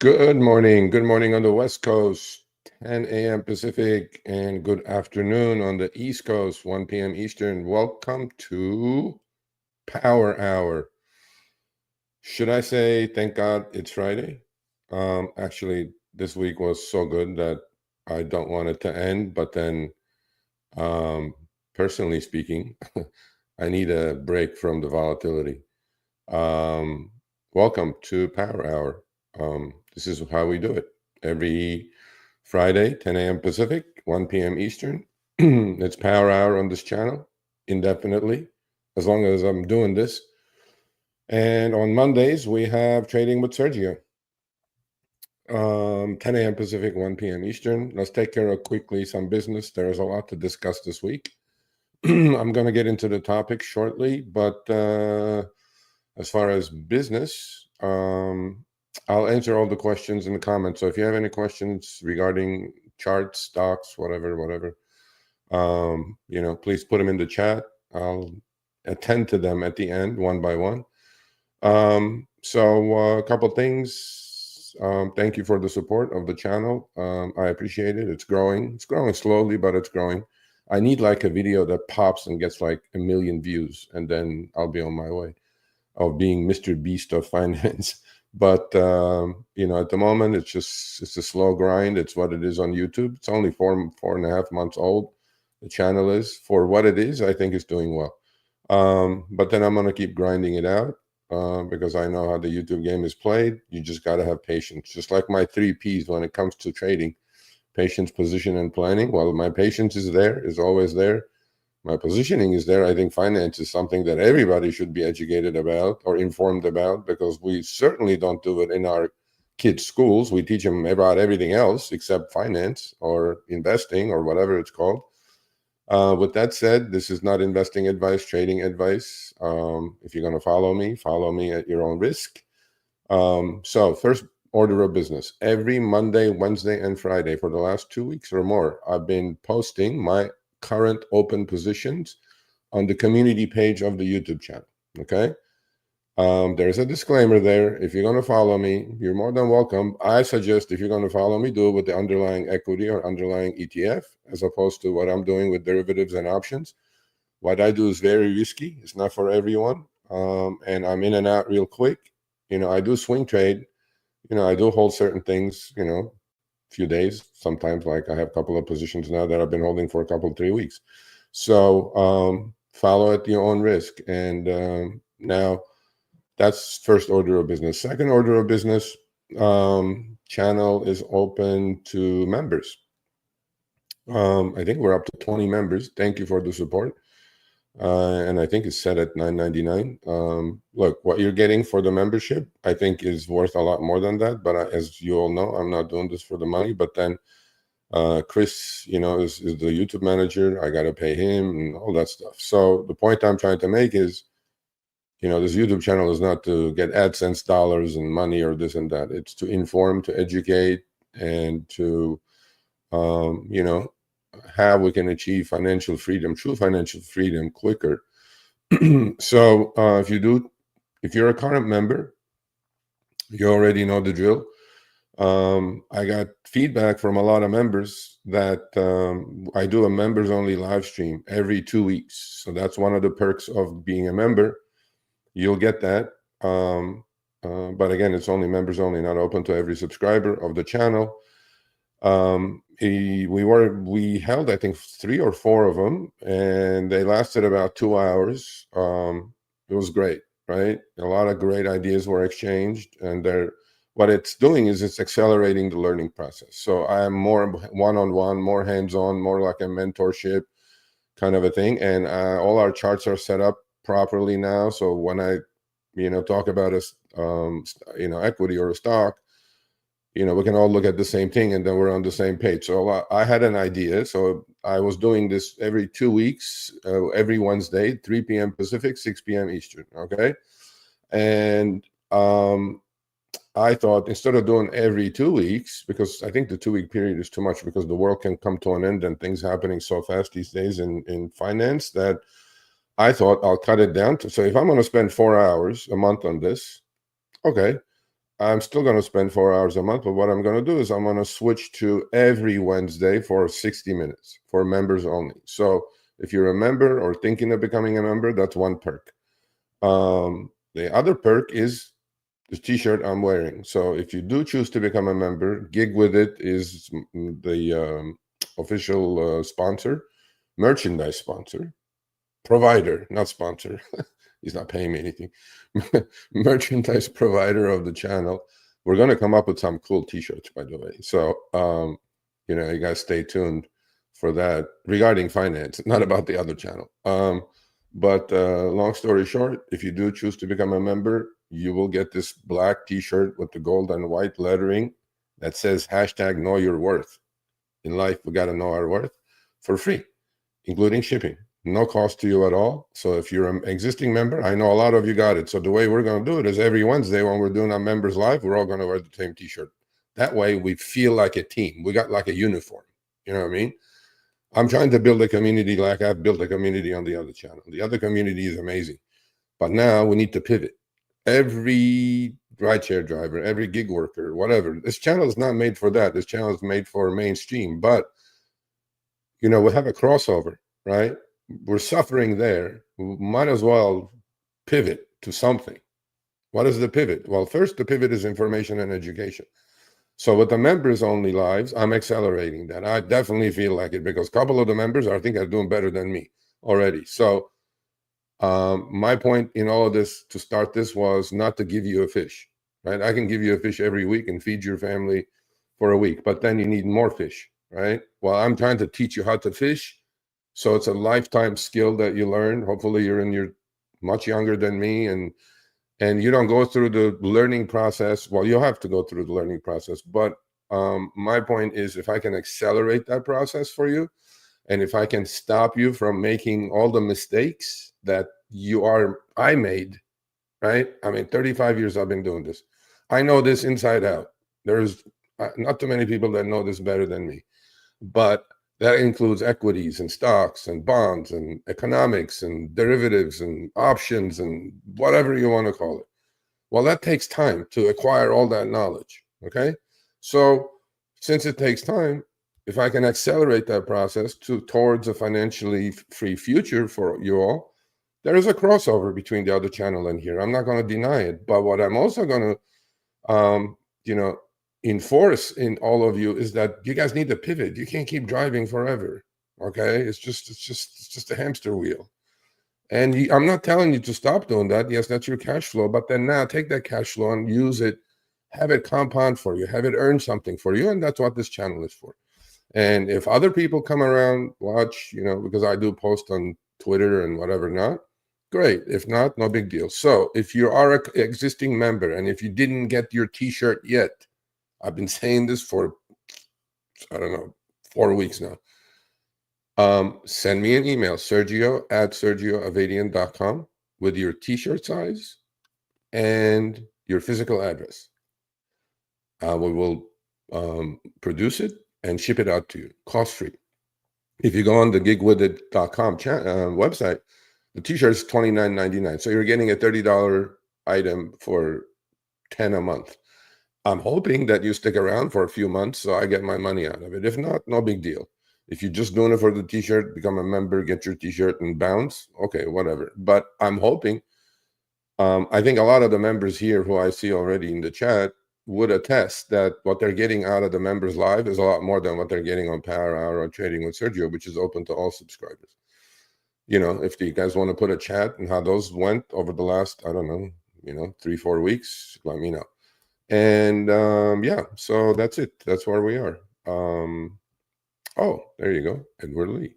Good morning. Good morning on the West Coast, 10 a.m. Pacific, and good afternoon on the East Coast, 1 p.m. Eastern. Welcome to Power Hour. Should I say thank God it's Friday? Actually, this week was so good that I don't want it to end, but then um, personally speaking, I need a break from the volatility. Um, Welcome to Power Hour. This is how we do it. Every Friday, 10 a.m. Pacific, 1 p.m. Eastern. It's Power Hour on this channel indefinitely, as long as I'm doing this. And on Mondays, we have Trading with Sergio. 10 a.m. Pacific, 1 p.m. Eastern. Let's take care of quickly some business. There's a lot to discuss this week. I'm going to get into the topic shortly, but as far as business, I'll answer all the questions in the comments. So if you have any questions regarding charts, stocks, whatever, please put them in the chat. I'll attend to them at the end, one by one. A couple things. Thank you for the support of the channel. I appreciate it. It's growing. It's growing slowly, but it's growing. I need like a video that pops and gets like 1 million views, and then I'll be on my way of being Mr. Beast of finance. But at the moment, it's a slow grind. It's what it is on YouTube. It's only 4.5 months old. The channel is, for what it is, I think it's doing well. But then I'm gonna keep grinding it out because I know how the YouTube game is played. You just gotta have patience. Just like my 3 Ps when it comes to trading: patience, position, and planning. Well, my patience is always there. My positioning is there. I think finance is something that everybody should be educated about or informed about, because we certainly don't do it in our kids' schools. We teach them about everything else except finance or investing or whatever it's called. With that said, this is not investing advice, trading advice. If you're going to follow me at your own risk. So first order of business: every Monday, Wednesday, and Friday for the last 2 weeks or more, I've been posting my current open positions on the community page of the YouTube channel. Okay. There's a disclaimer there. If you're going to follow me, you're more than welcome. I suggest, if you're going to follow me, do it with the underlying equity or underlying ETF, as opposed to what I'm doing with derivatives and options. What I do is very risky. It's not for everyone. And I'm in and out real quick. I do swing trade. I do hold certain things, few days. Sometimes, like, I have a couple of positions now that I've been holding for a couple, 3 weeks. So follow at your own risk. And now that's first order of business. Second order of business, channel is open to members. I think we're up to 20 members. Thank you for the support. And I think it's set at $9.99. Look, what you're getting for the membership, I think, is worth a lot more than that. But as you all know, I'm not doing this for the money. But then Chris, is the YouTube manager. I got to pay him and all that stuff. So the point I'm trying to make is, this YouTube channel is not to get AdSense dollars and money or this and that. It's to inform, to educate, and to, how we can achieve financial freedom, true financial freedom, quicker. So if you're a current member, you already know the drill. I got feedback from a lot of members that I do a members only live stream every 2 weeks. So that's one of the perks of being a member. You'll get that. But again, it's only members only, not open to every subscriber of the channel. We held, I think, 3 or 4 of them, and they lasted about 2 hours. It was great, right? A lot of great ideas were exchanged, and what it's doing is it's accelerating the learning process. So I'm more one-on-one, more hands-on, more like a mentorship kind of a thing. And all our charts are set up properly now. So when I, talk about equity or a stock, we can all look at the same thing, and then we're on the same page. So I had an idea. So I was doing this every 2 weeks, every Wednesday, 3 p.m. Pacific, 6 p.m. Eastern. Okay. And I thought, instead of doing every 2 weeks, because I think the 2-week period is too much, because the world can come to an end and things happening so fast these days in finance, that I thought I'll cut it down to, so if I'm going to spend 4 hours a month on this, okay, I'm still going to spend 4 hours a month, but what I'm going to do is I'm going to switch to every Wednesday for 60 minutes for members only. So if you're a member or thinking of becoming a member, that's one perk. The other perk is the t-shirt I'm wearing. So if you do choose to become a member, Gig With It is the official sponsor, merchandise sponsor, provider, not sponsor. He's not paying me anything. Merchandise provider of the channel. We're going to come up with some cool t-shirts, by the way. So, you guys stay tuned for that regarding finance, not about the other channel. But long story short, if you do choose to become a member, you will get this black t-shirt with the gold and white lettering that says #KnowYourWorth. In life, we got to know our worth for free, including shipping. No cost to you at all. So if you're an existing member, I know a lot of you got it. So the way we're going to do it is every Wednesday when we're doing our members live, we're all going to wear the same t-shirt. That way we feel like a team. We got like a uniform. You know what I mean? I'm trying to build a community like I've built a community on the other channel. The other community is amazing. But now we need to pivot. Every rideshare driver, every gig worker, whatever. This channel is not made for that. This channel is made for mainstream. But, we have a crossover, right? We're suffering there. We might as well pivot to something. What is the pivot? Well, first, the pivot is information and education. So with the members only lives, I'm accelerating that. I definitely feel like it because a couple of the members, I think, are doing better than me already. So my point in all of this to start this was not to give you a fish, right? I can give you a fish every week and feed your family for a week, but then you need more fish, right? Well, I'm trying to teach you how to fish. So it's a lifetime skill that you learn. Hopefully you're much younger than me and you don't go through the learning process. Well, you'll have to go through the learning process. But my point is if I can accelerate that process for you, and if I can stop you from making all the mistakes that I made, right? I mean, 35 years I've been doing this. I know this inside out. There's not too many people that know this better than me. But that includes equities and stocks and bonds and economics and derivatives and options and whatever you want to call it. Well, that takes time to acquire all that knowledge, okay? So since it takes time, if I can accelerate that process towards a financially free future for you all, there is a crossover between the other channel and here. I'm not going to deny it. But what I'm also going to, enforce in all of you is that you guys need to pivot. You can't keep driving forever. Okay, it's just a hamster wheel. And I'm not telling you to stop doing that. Yes, that's your cash flow, but then now take that cash flow and use it, have it compound for you, have it earn something for you, and that's what this channel is for. And if other people come around, watch, because I do post on Twitter and whatever not, great. If not, no big deal. So if you are an existing member and if you didn't get your t-shirt yet, I've been saying this for, I don't know, 4 weeks now. Send me an email, Sergio@sergioavadian.com with your t-shirt size and your physical address. We will produce it and ship it out to you, cost-free. If you go on the gigwithit.com website, the t-shirt is $29.99. So you're getting a $30 item for $10 a month. I'm hoping that you stick around for a few months so I get my money out of it. If not, no big deal. If you're just doing it for the t-shirt, become a member, get your t-shirt and bounce, okay, whatever. But I'm hoping, I think a lot of the members here who I see already in the chat would attest that what they're getting out of the members live is a lot more than what they're getting on Power Hour or Trading with Sergio, which is open to all subscribers. If you guys want to put a chat and how those went over the last, I don't know, 3-4 weeks, let me know. And yeah, so that's it. That's where we are. Oh, there you go, Edward Lee.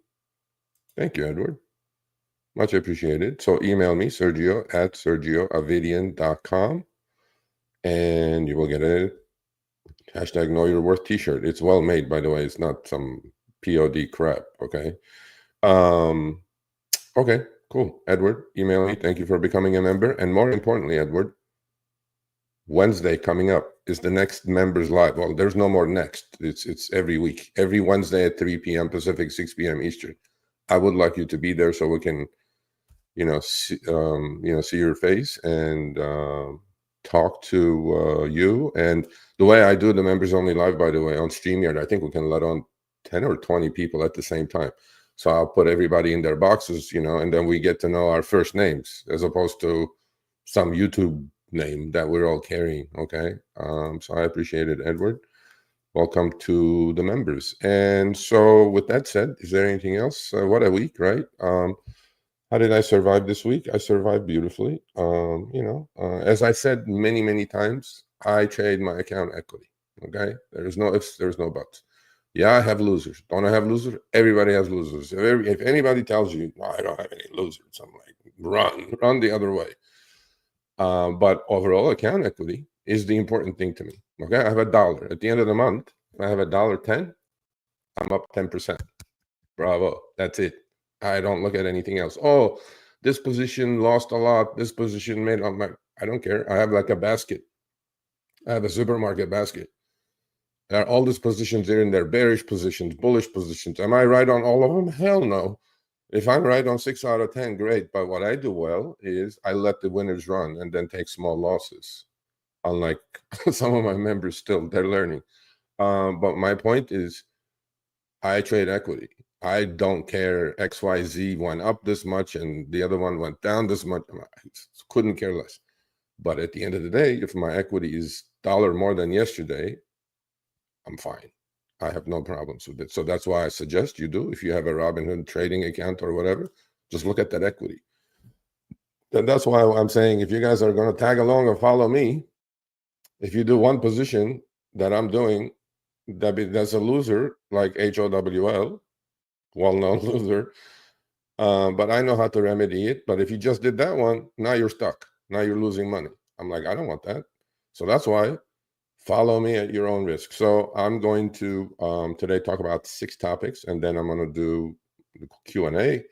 Thank you, Edward. Much appreciated. So email me, Sergio@sergioavadian.com, and you will get a #KnowYourWorth t-shirt. It's well made, by the way. It's not some POD crap, okay? Okay, cool. Edward, email me. Thank you for becoming a member. And more importantly, Edward, Wednesday coming up is the next members live. Well, there's no more next. It's every week, every Wednesday at 3 p.m. Pacific, 6 p.m. Eastern. I would like you to be there so we can, see your face and talk to you. And the way I do the members only live, by the way, on StreamYard, I think we can let on 10 or 20 people at the same time. So I'll put everybody in their boxes, and then we get to know our first names as opposed to some YouTube name that we're all carrying. Okay. So I appreciate it, Edward. Welcome to the members. And so with that said, is there anything else? What a week, right? How did I survive this week? I survived beautifully. As I said many, many times, I trade my account equity. Okay. There's no ifs, there's no buts. Yeah, I have losers. Don't I have losers? Everybody has losers. If anybody tells you, no, I don't have any losers, I'm like, run the other way. But overall, account equity is the important thing to me. Okay, I have $1 at the end of the month. I have $1.10. I'm up 10%. Bravo. That's it. I don't look at anything else. Oh, this position lost a lot. This position made. I don't care. I have like a basket. I have a supermarket basket. There are all these positions there in there, bearish positions, bullish positions. Am I right on all of them? Hell no. If I'm right on 6 out of 10, great. But what I do well is I let the winners run and then take small losses. Unlike some of my members still, they're learning. But my point is I trade equity. I don't care XYZ went up this much and the other one went down this much. I couldn't care less. But at the end of the day, if my equity is $1 more than yesterday, I'm fine. I have no problems with it. So that's why I suggest you do. If you have a Robinhood trading account or whatever, just look at that equity. And that's why I'm saying if you guys are going to tag along or follow me, if you do one position that I'm doing, that's a loser, like HOWL, well-known loser. But I know how to remedy it. But if you just did that one, now you're stuck. Now you're losing money. I'm like, I don't want that. So that's why follow me at your own risk. So I'm going to today talk about 6 topics, and then I'm going to do the Q&A.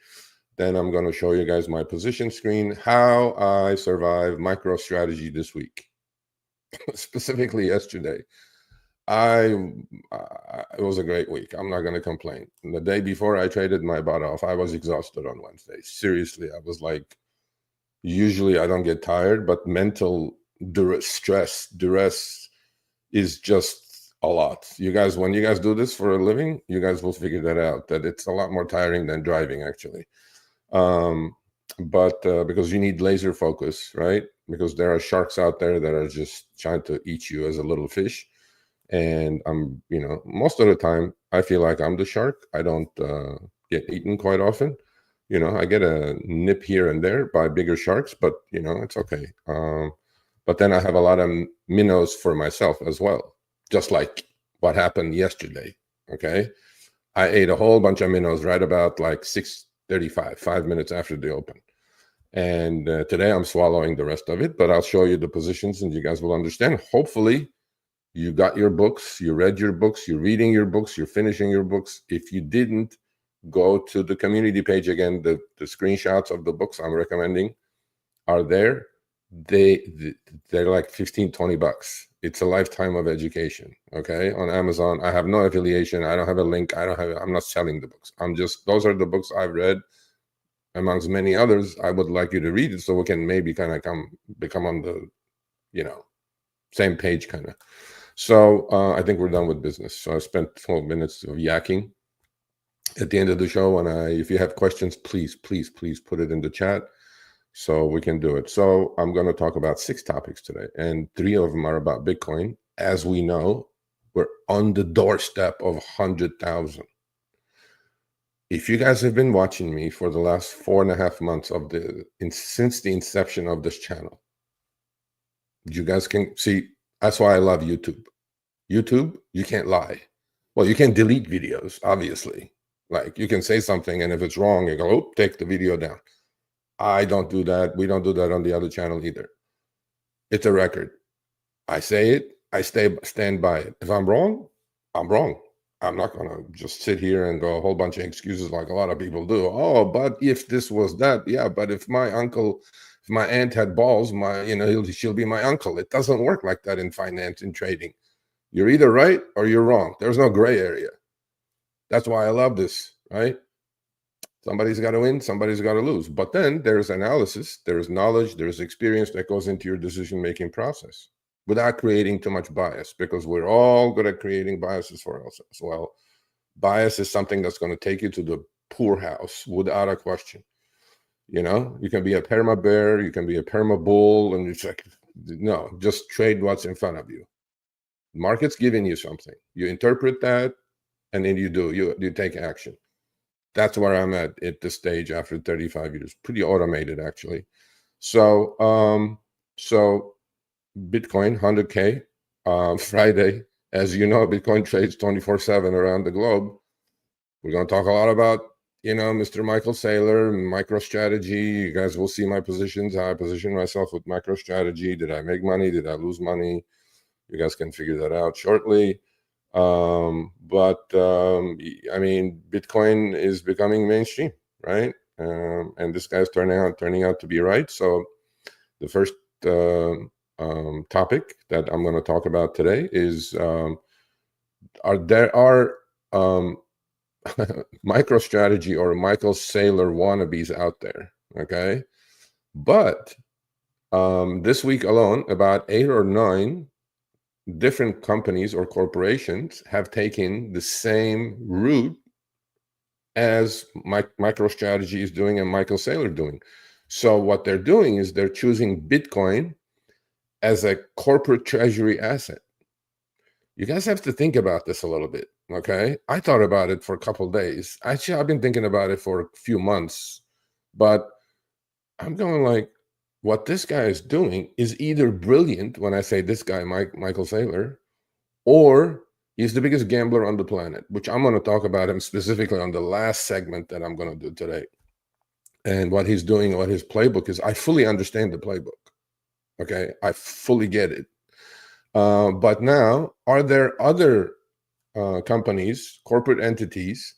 Then I'm going to show you guys my position screen, how I survived Microstrategy this week, specifically yesterday. It was a great week. I'm not going to complain. And the day before I traded my butt off, I was exhausted on Wednesday. Seriously, I was like, usually I don't get tired, but mental stress, duress is just a lot. You guys, when you guys do this for a living, you guys will figure that out, that it's a lot more tiring than driving, actually. But because you need laser focus, right? Because there are sharks out there that are just trying to eat you as a little fish. And I'm, most of the time, I feel like I'm the shark. I don't get eaten quite often. I get a nip here and there by bigger sharks, but, it's okay. But then I have a lot of minnows for myself as well, just like what happened yesterday, okay? I ate a whole bunch of minnows right about like 6:35, 5 minutes after the open. And today I'm swallowing the rest of it, but I'll show you the positions and you guys will understand. Hopefully, you got your books, you read your books, you're reading your books, you're finishing your books. If you didn't, go to the community page again. The screenshots of the books I'm recommending are there. They're like 15, 20 bucks. It's a lifetime of education. Okay. On Amazon, I have no affiliation. I don't have a link. I'm not selling the books. Those are the books I've read amongst many others. I would like you to read it so we can maybe kind of become on the, same page kind of. So I think we're done with business. So I spent 12 minutes of yakking. At the end of the show, if you have questions, please put it in the chat so we can do it. So I'm going to talk about 6 topics today, and 3 of them are about Bitcoin. As we know, we're on the doorstep of 100,000. If you guys have been watching me for the last 4.5 months since the inception of this channel, you guys can see. That's why I love YouTube. YouTube, you can't lie. Well, you can delete videos, obviously. Like you can say something, and if it's wrong, you go, oh, take the video down. I don't do that. We don't do that on the other channel either. It's a record. I say it. I stand by it. If I'm wrong, I'm wrong. I'm not going to just sit here and go a whole bunch of excuses like a lot of people do. Oh, but if this was that, yeah, but if my aunt had balls, she'll be my uncle. It doesn't work like that in finance and trading. You're either right or you're wrong. There's no gray area. That's why I love this, right? Somebody's got to win, somebody's got to lose. But then there's analysis, there's knowledge, there's experience that goes into your decision-making process without creating too much bias, because we're all good at creating biases for ourselves. Well, bias is something that's going to take you to the poorhouse without a question. You know, you can be a perma bear, you can be a perma bull, and it's like, no, just trade what's in front of you. Market's giving you something. You interpret that, and then you take action. That's where I'm at this stage after 35 years. Pretty automated, actually. So Bitcoin 100K Friday. As you know, Bitcoin trades 24/7 around the globe. We're going to talk a lot about, you know, Mr. Michael Saylor, Microstrategy. You guys will see my positions, how I position myself with Microstrategy. Did I make money? Did I lose money? You guys can figure that out shortly. I mean, Bitcoin is becoming mainstream, right? And this guy's turning out to be right. So the first topic that I'm going to talk about today is there are MicroStrategy or Michael Saylor wannabes out there, okay? But this week alone, about 8 or 9 different companies or corporations have taken the same route as MicroStrategy is doing and Michael Saylor doing. So what they're doing is they're choosing Bitcoin as a corporate treasury asset. You guys have to think about this a little bit, okay? I thought about it for a couple of days. Actually, I've been thinking about it for a few months, but I'm going like, what this guy is doing is either brilliant, when I say this guy, Michael Saylor, or he's the biggest gambler on the planet, which I'm going to talk about him specifically on the last segment that I'm going to do today. And what he's doing, what his playbook is, I fully understand the playbook, okay? I fully get it. But now, are there other companies, corporate entities,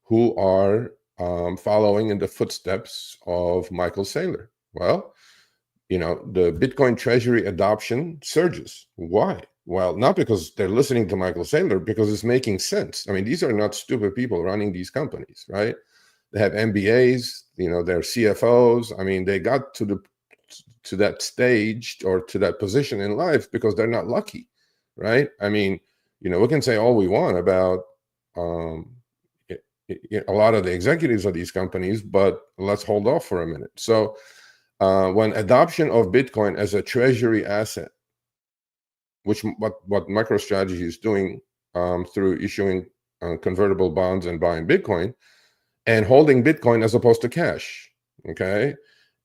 who are following in the footsteps of Michael Saylor? Well, you know, the Bitcoin treasury adoption surges. Why? Well, not because they're listening to Michael Saylor, because it's making sense. I mean, these are not stupid people running these companies, right? They have MBAs, you know, they're CFOs. I mean, they got to that stage or to that position in life because they're not lucky, right? I mean, you know, we can say all we want about a lot of the executives of these companies, but let's hold off for a minute. So when adoption of Bitcoin as a treasury asset, which what MicroStrategy is doing through issuing convertible bonds and buying Bitcoin and holding Bitcoin as opposed to cash, okay?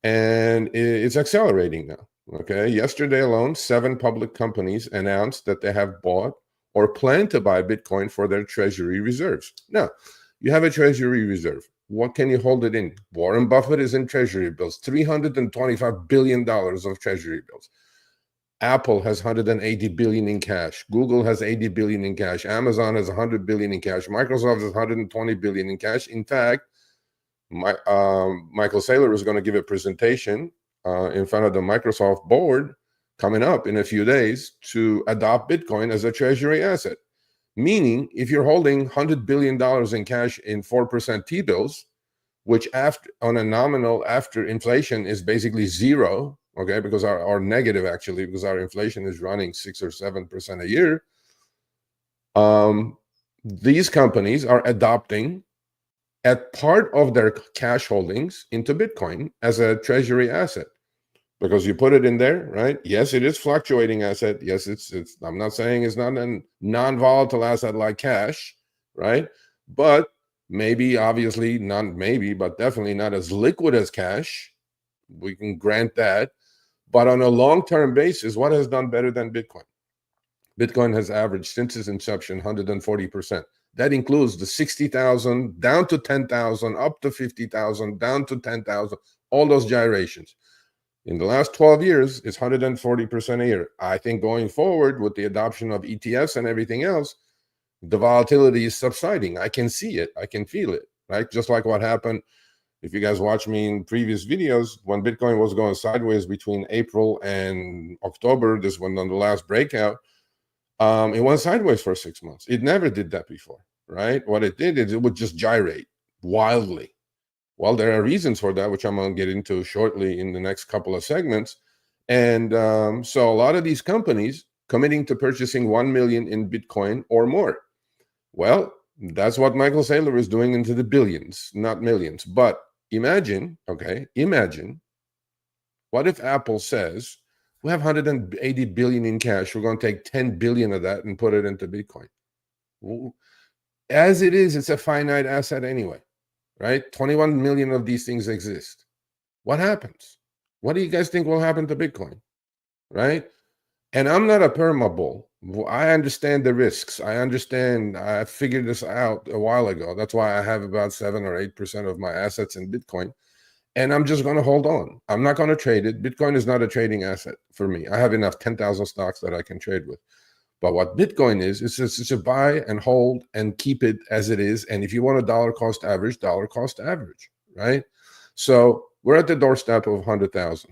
And it's accelerating now, okay? Yesterday alone, 7 public companies announced that they have bought or plan to buy Bitcoin for their treasury reserves. Now, you have a treasury reserve. What can you hold it in? Warren Buffett is in treasury bills, $325 billion of treasury bills. Apple has 180 billion in cash. Google has 80 billion in cash. Amazon has 100 billion in cash. Microsoft has 120 billion in cash. In fact, Michael Saylor is going to give a presentation in front of the Microsoft board coming up in a few days to adopt Bitcoin as a treasury asset. Meaning, if you're holding $100 billion in cash in 4% T-bills, which on a nominal after inflation is basically zero, okay, because our negative actually, because our inflation is running 6 or 7% a year, these companies are adopting a part of their cash holdings into Bitcoin as a treasury asset. Because you put it in there, right? Yes, it is fluctuating asset. Yes, it's I'm not saying it's not a non-volatile asset like cash, right? But maybe, obviously, not maybe, but definitely not as liquid as cash. We can grant that. But on a long-term basis, what has done better than Bitcoin? Bitcoin has averaged since its inception 140%. That includes the 60,000 down to 10,000, up to 50,000, down to 10,000, all those gyrations. In the last 12 years, it's 140% a year. I think going forward with the adoption of ETFs and everything else, the volatility is subsiding. I can see it. I can feel it, right? Just like what happened, if you guys watch me in previous videos, when Bitcoin was going sideways between April and October, this went on the last breakout, it went sideways for 6 months. It never did that before, right? What it did is it would just gyrate wildly. Well, there are reasons for that, which I'm going to get into shortly in the next couple of segments. And so a lot of these companies committing to purchasing 1 million in Bitcoin or more. Well, that's what Michael Saylor is doing into the billions, not millions. But imagine, imagine what if Apple says, we have 180 billion in cash. We're going to take 10 billion of that and put it into Bitcoin. As it is, it's a finite asset anyway, right? 21 million of these things exist. What happens? What do you guys think will happen to Bitcoin, right? And I'm not a perma bull. I understand the risks. I figured this out a while ago. That's why I have about 7 or 8% of my assets in Bitcoin. And I'm just going to hold on. I'm not going to trade it. Bitcoin is not a trading asset for me. I have enough 10,000 stocks that I can trade with. But what Bitcoin is it's a buy and hold and keep it as it is. And if you want a dollar cost average, right? So we're at the doorstep of 100,000.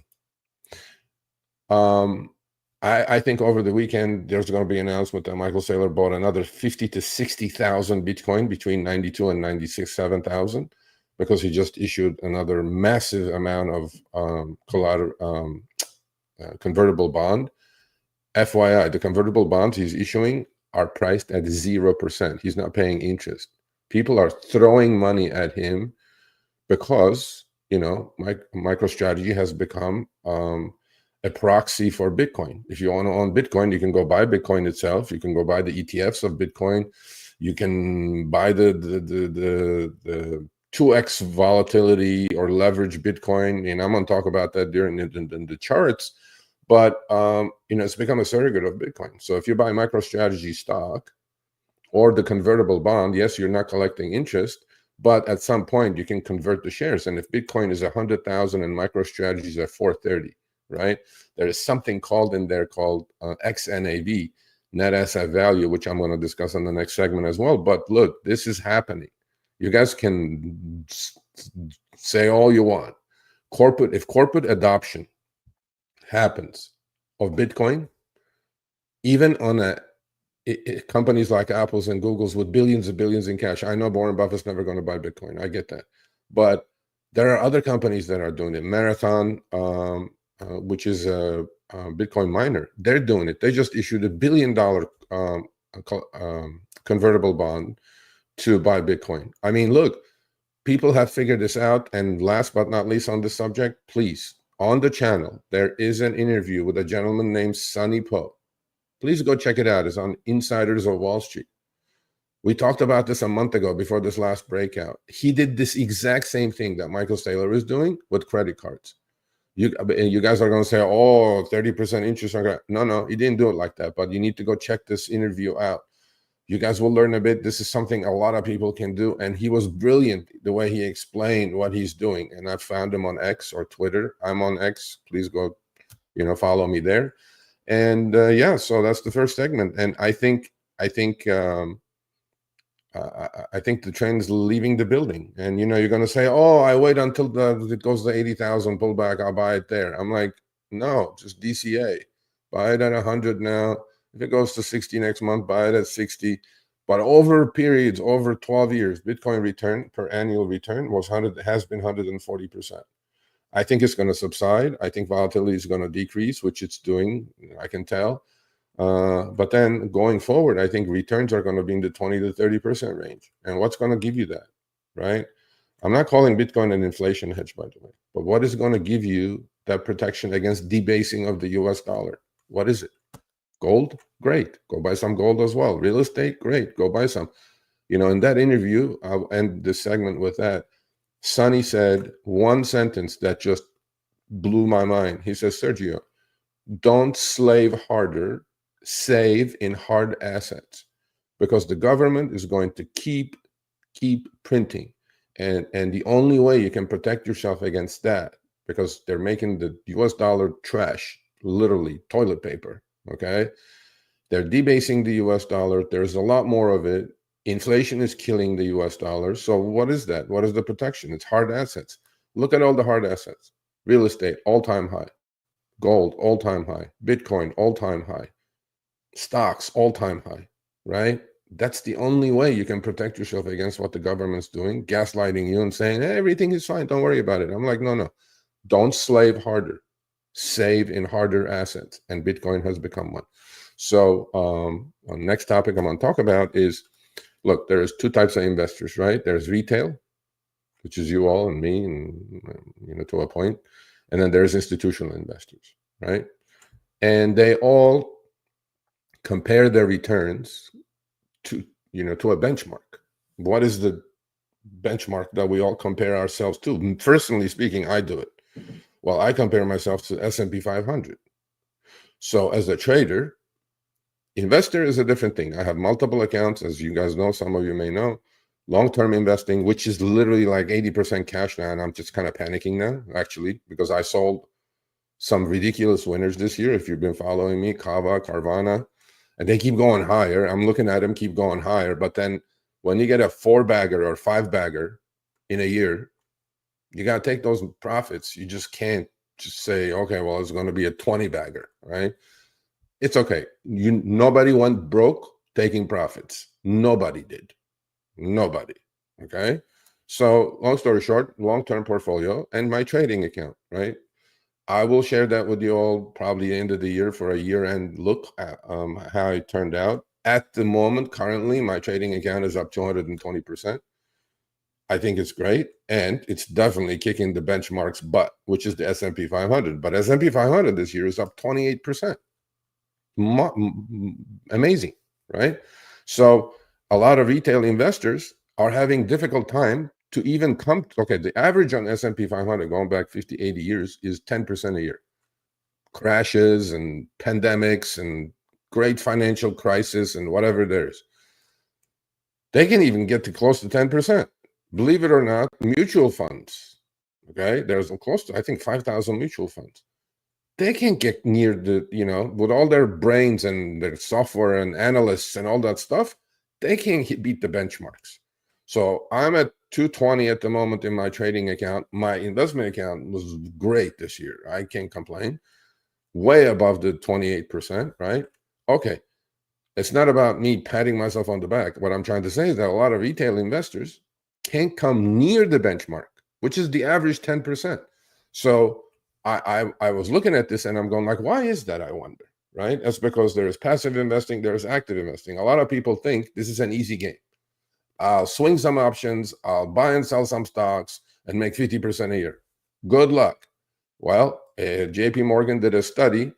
I think over the weekend, there's going to be an announcement that Michael Saylor bought another 50 to 60,000 Bitcoin between 92 and 96, 7,000, because he just issued another massive amount of convertible bond. FYI, the convertible bonds he's issuing are priced at 0%. He's not paying interest. People are throwing money at him because, MicroStrategy has become a proxy for Bitcoin. If you want to own Bitcoin, you can go buy Bitcoin itself. You can go buy the ETFs of Bitcoin. You can buy the 2x volatility or leverage Bitcoin. And I'm going to talk about that during the charts. But it's become a surrogate of Bitcoin. So if you buy MicroStrategy stock or the convertible bond, yes, you're not collecting interest, but at some point you can convert the shares. And if Bitcoin is 100,000 and MicroStrategy is at 430, right? There is something called in there called XNAV, net asset value, which I'm going to discuss in the next segment as well. But look, this is happening. You guys can say all you want. If corporate adoption happens of Bitcoin, even on companies like Apple's and Google's with billions and billions in cash. I know Warren Buffett's never going to buy Bitcoin. I get that. But there are other companies that are doing it. Marathon, which is a Bitcoin miner, they're doing it. They just issued $1 billion convertible bond to buy Bitcoin. I mean, look, people have figured this out. And last but not least on this subject, please, on the channel, there is an interview with a gentleman named Sonny Poe. Please go check it out. It's on Insiders of Wall Street. We talked about this a month ago before this last breakout. He did this exact same thing that Michael Saylor is doing with credit cards. You guys are going to say, oh, 30% interest on credit. No, he didn't do it like that. But you need to go check this interview out. You guys will learn a bit. This is something a lot of people can do. And he was brilliant the way he explained what he's doing. And I found him on X or Twitter. I'm on X. Please go, follow me there. And so that's the first segment. And I think the trend is leaving the building. And you're going to say, oh, I wait until it goes to 80,000 pullback, I'll buy it there. I'm like, no, just DCA. Buy it at 100 now. If it goes to 60 next month, buy it at 60. But over periods, over 12 years, Bitcoin return per annual return has been 140%. I think it's going to subside. I think volatility is going to decrease, which it's doing, I can tell. But then going forward, I think returns are going to be in the 20 to 30% range. And what's going to give you that, right? I'm not calling Bitcoin an inflation hedge, by the way. But what is going to give you that protection against debasing of the US dollar? What is it? Gold? Great. Go buy some gold as well. Real estate? Great. Go buy some. In that interview, I'll end this segment with that. Sonny said one sentence that just blew my mind. He says, Sergio, don't slave harder, save in hard assets, because the government is going to keep printing. And the only way you can protect yourself against that, because they're making the US dollar trash, literally toilet paper, okay? They're debasing the US dollar. There's a lot more of it. Inflation is killing the US dollar. So what is that? What is the protection? It's hard assets. Look at all the hard assets. Real estate, all-time high. Gold, all-time high. Bitcoin, all-time high. Stocks, all-time high, right? That's the only way you can protect yourself against what the government's doing, gaslighting you and saying, hey, everything is fine, don't worry about it. I'm like, no, don't slave harder, save in harder assets, and Bitcoin has become one. So the next topic I'm going to talk about is, look, there's two types of investors, right? There's retail, which is you all and me, and to a point, and then there's institutional investors, right? And they all compare their returns to a benchmark. What is the benchmark that we all compare ourselves to? Personally speaking, I do it. Well, I compare myself to S&P 500. So as a trader, investor is a different thing. I have multiple accounts, as you guys know, some of you may know. Long-term investing, which is literally like 80% cash now, and I'm just kind of panicking now, actually, because I sold some ridiculous winners this year. If you've been following me, Kava, Carvana, and they keep going higher. I'm looking at them keep going higher, but then when you get a 4-bagger or 5-bagger in a year, you got to take those profits. You just can't just say, okay, well, it's going to be a 20-bagger, right? It's okay. Nobody went broke taking profits. Nobody did. Nobody. Okay. So long story short, long-term portfolio and my trading account, right? I will share that with you all probably end of the year for a year-end look at how it turned out. At the moment, currently, my trading account is up 220%. I think it's great, and it's definitely kicking the benchmark's butt, which is the S&P 500. But S&P 500 this year is up 28%. Amazing, right? So a lot of retail investors are having difficult time to even come. Okay, the average on S&P 500 going back 50, 80 years is 10% a year. Crashes and pandemics and great financial crisis and whatever there is. They can even get to close to 10%. Believe it or not, mutual funds, okay, there's close to, I think, 5,000 mutual funds. They can't get near the, with all their brains and their software and analysts and all that stuff, they can't beat the benchmarks. So I'm at 220 at the moment in my trading account. My investment account was great this year. I can't complain. Way above the 28%, right? Okay. It's not about me patting myself on the back. What I'm trying to say is that a lot of retail investors can't come near the benchmark, which is the average 10%. So I was looking at this and I'm going like, why is that, I wonder, right? That's because there is passive investing, there is active investing. A lot of people think this is an easy game. I'll swing some options, I'll buy and sell some stocks and make 50% a year. Good luck. Well, JP Morgan did a study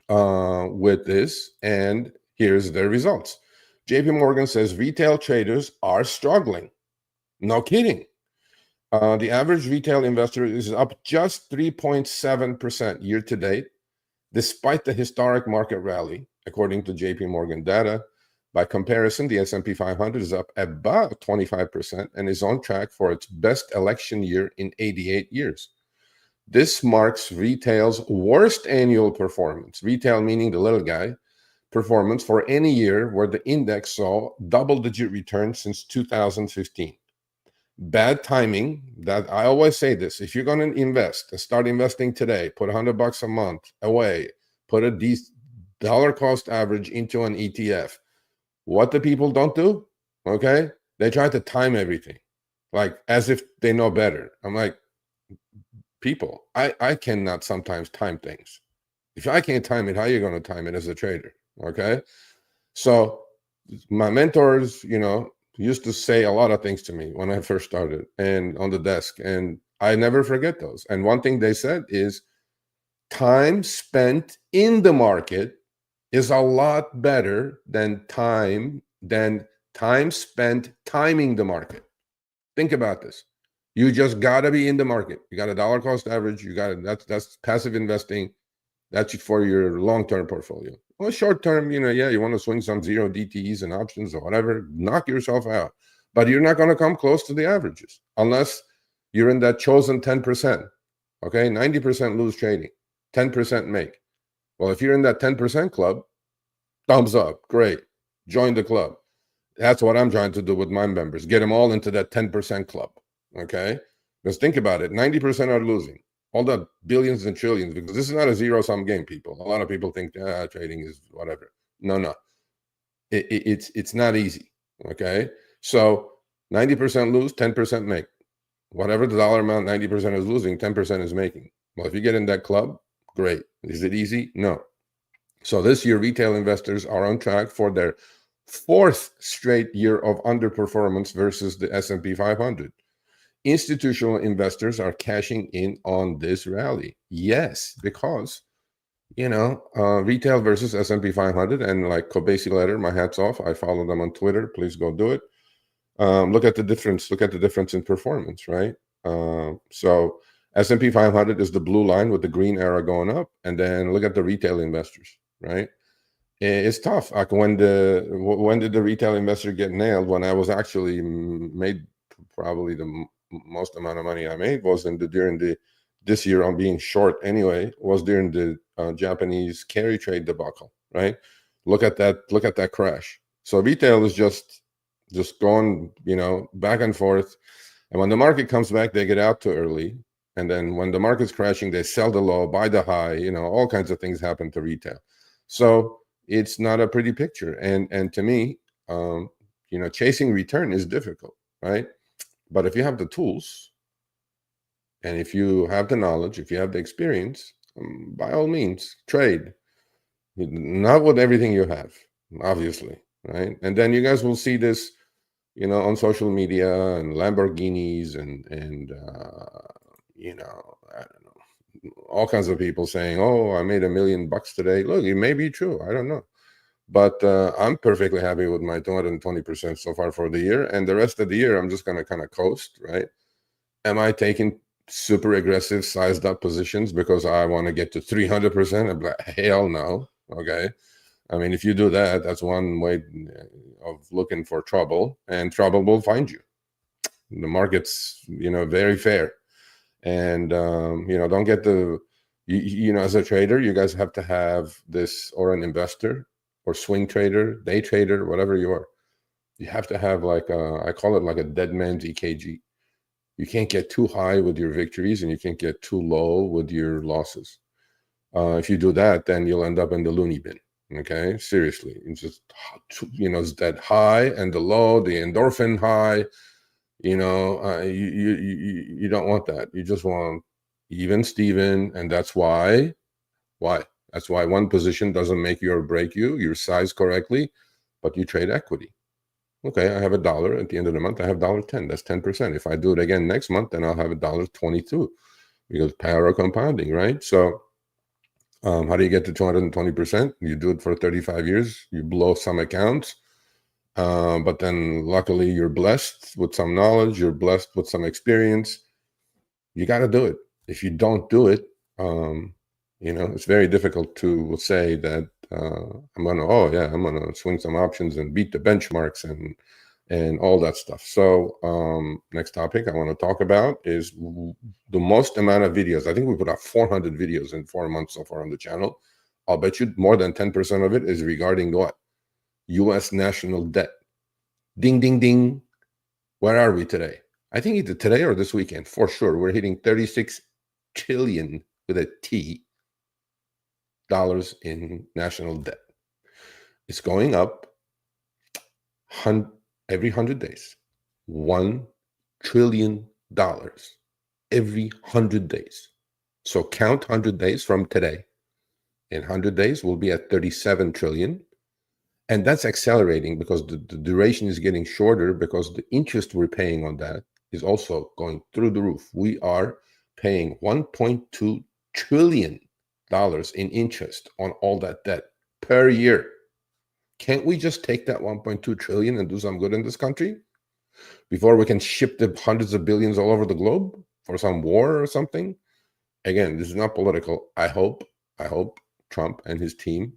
with this, and here's the results. JP Morgan says retail traders are struggling. No kidding. The average retail investor is up just 3.7% year to date, despite the historic market rally, according to JP Morgan data. By comparison, the S&P 500 is up about 25% and is on track for its best election year in 88 years. This marks retail's worst annual performance, retail meaning the little guy, performance for any year where the index saw double-digit returns since 2015. Bad timing. That I always say this: if you're going to invest and start investing today, put $100 a month away, put a dollar cost average into an ETF. What the people don't do, okay? They try to time everything, like as if they know better. I'm like, people, I cannot sometimes time things. If I can't time it, how are you going to time it as a trader? Okay. So my mentors, used to say a lot of things to me when I first started and on the desk, and I never forget those. And one thing they said is time spent in the market is a lot better than time spent timing the market. Think about this. You just got to be in the market. You got a dollar cost average. You got that's passive investing. That's for your long-term portfolio. Well, short-term, you want to swing some zero DTEs and options or whatever, knock yourself out. But you're not going to come close to the averages unless you're in that chosen 10%. Okay, 90% lose trading, 10% make. Well, if you're in that 10% club, thumbs up, great. Join the club. That's what I'm trying to do with my members. Get them all into that 10% club. Okay? Because think about it, 90% are losing. All the billions and trillions, because this is not a zero-sum game, people. A lot of people think trading is whatever. No. It's not easy. Okay, so 90% lose, 10% make. Whatever the dollar amount 90% is losing, 10% is making. Well, if you get in that club, great. Is it easy? No. So this year, retail investors are on track for their fourth straight year of underperformance versus the S&P 500. Institutional investors are cashing in on this rally. Yes, because retail versus S&P 500, and like Kobesi letter, my hat's off. I follow them on Twitter. Please go do it. Look at the difference. Look at the difference in performance, right? So S&P 500 is the blue line with the green arrow going up, and then look at the retail investors, right? It's tough. Like when did the retail investor get nailed? When I was actually made probably the most amount of money I made was during this year on being short anyway, was during the Japanese carry trade debacle, right? Look at that crash. So retail is just going back and forth, and when the market comes back, they get out too early, and then when the market's crashing, they sell the low, buy the high. All kinds of things happen to retail. So it's not a pretty picture, and to me, chasing return is difficult, right? But if you have the tools, and if you have the knowledge, if you have the experience, by all means, trade. Not with everything you have, obviously, right? And then you guys will see this, on social media and Lamborghinis and I don't know, all kinds of people saying, "Oh, I made $1 million today." Look, it may be true. I don't know. But I'm perfectly happy with my 220% so far for the year. And the rest of the year, I'm just going to kind of coast, right? Am I taking super aggressive sized up positions because I want to get to 300%? I'm like, hell no. Okay. I mean, if you do that, that's one way of looking for trouble, and trouble will find you. The market's, very fair. And, don't get as a trader, you guys have to have this, or an investor, or swing trader, day trader, whatever you are. You have to have I call it like a dead man's EKG. You can't get too high with your victories, and you can't get too low with your losses. If you do that, then you'll end up in the loony bin. Okay, seriously, it's just it's that high and the low, the endorphin high. You don't want that. You just want even Steven, and that's why one position doesn't make you or break you. You're sized correctly, but you trade equity. Okay, I have $1 at the end of the month. I have $1.10. That's 10%. If I do it again next month, then I'll have $1.22, because power of compounding, right? So how do you get to 220%? You do it for 35 years. You blow some accounts, but then luckily you're blessed with some knowledge. You're blessed with some experience. You got to do it. If you don't do it, it's very difficult to say that I'm gonna swing some options and beat the benchmarks and all that stuff. So next topic I want to talk about is the most amount of videos. I think we put out 400 videos in 4 months so far on the channel. I'll bet you more than 10% of it is regarding what? U.S. national debt. Ding, ding, ding. Where are we today? I think either today or this weekend, for sure. We're hitting 36 trillion with a T dollars in national debt. It's going up every 100 days. $1 trillion every 100 days. So count 100 days from today. In 100 days, we'll be at 37 trillion. And that's accelerating because the duration is getting shorter, because the interest we're paying on that is also going through the roof. We are paying $1.2 trillion in interest on all that debt per year. Can't we just take that 1.2 trillion and do some good in this country before we can ship the hundreds of billions all over the globe for some war or something? Again, this is not political. I hope Trump and his team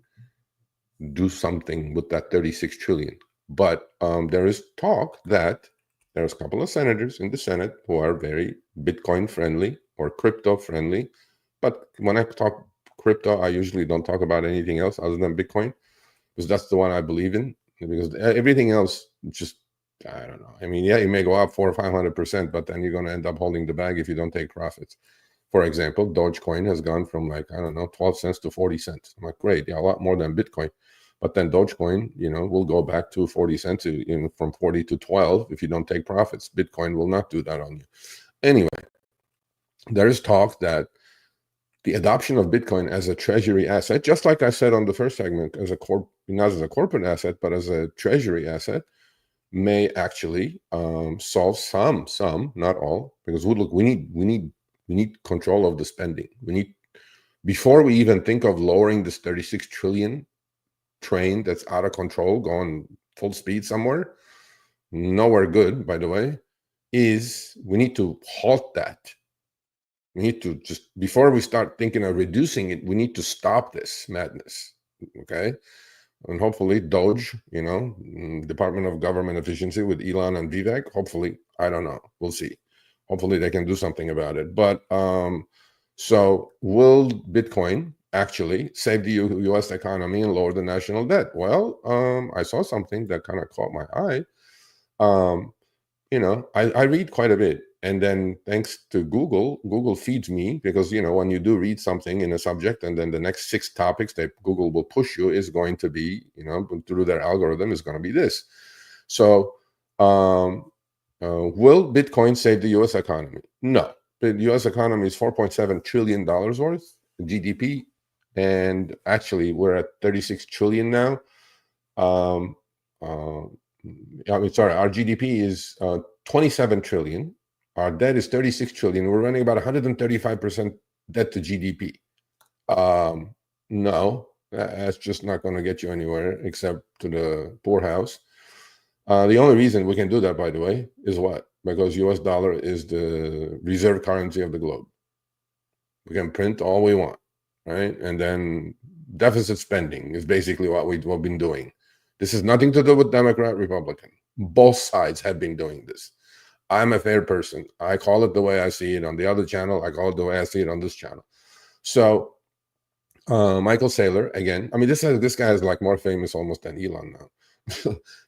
do something with that 36 trillion. But there is talk that there's a couple of senators in the Senate who are very Bitcoin friendly or crypto friendly. But when I talk crypto, I usually don't talk about anything else other than Bitcoin, because that's the one I believe in. Because everything else, just, I don't know. I mean, yeah, you may go up 400 or 500%, but then you're going to end up holding the bag if you don't take profits. For example, Dogecoin has gone from 12 cents to 40 cents. I'm like, great, yeah, a lot more than Bitcoin. But then Dogecoin, will go back to 40 cents, from 40 to 12 if you don't take profits. Bitcoin will not do that on you. Anyway, there is talk that the adoption of Bitcoin as a treasury asset, just like I said on the first segment, not as a corporate asset, but as a treasury asset, may actually solve some, not all, because we need control of the spending. Before we even think of lowering this 36 trillion train that's out of control, going full speed somewhere, nowhere good, by the way, we need to halt that. We need to before we start thinking of reducing it, we need to stop this madness, okay? And hopefully Doge, Department of Government Efficiency with Elon and Vivek, hopefully, I don't know, we'll see. Hopefully they can do something about it. But so will Bitcoin actually save the U.S. economy and lower the national debt? Well, I saw something that kind of caught my eye. I read quite a bit. And then thanks to Google feeds me, because, when you do read something in a subject, and then the next 6 topics that Google will push you is going to be, through their algorithm, is going to be this. So will Bitcoin save the U.S. economy? No. The U.S. economy is $4.7 trillion worth GDP. And actually, we're at 36 trillion now. Sorry, our GDP is 27 trillion. Our debt is 36 trillion. We're running about 135% debt to GDP. No, that's just not going to get you anywhere except to the poorhouse. The only reason we can do that, by the way, is what? Because US dollar is the reserve currency of the globe. We can print all we want, right? And then deficit spending is basically what we've been doing. This has nothing to do with Democrat, Republican. Both sides have been doing this. I'm a fair person. I call it the way I see it on the other channel. I call it the way I see it on this channel. So Michael Saylor, again, I mean, this guy is like more famous almost than Elon now.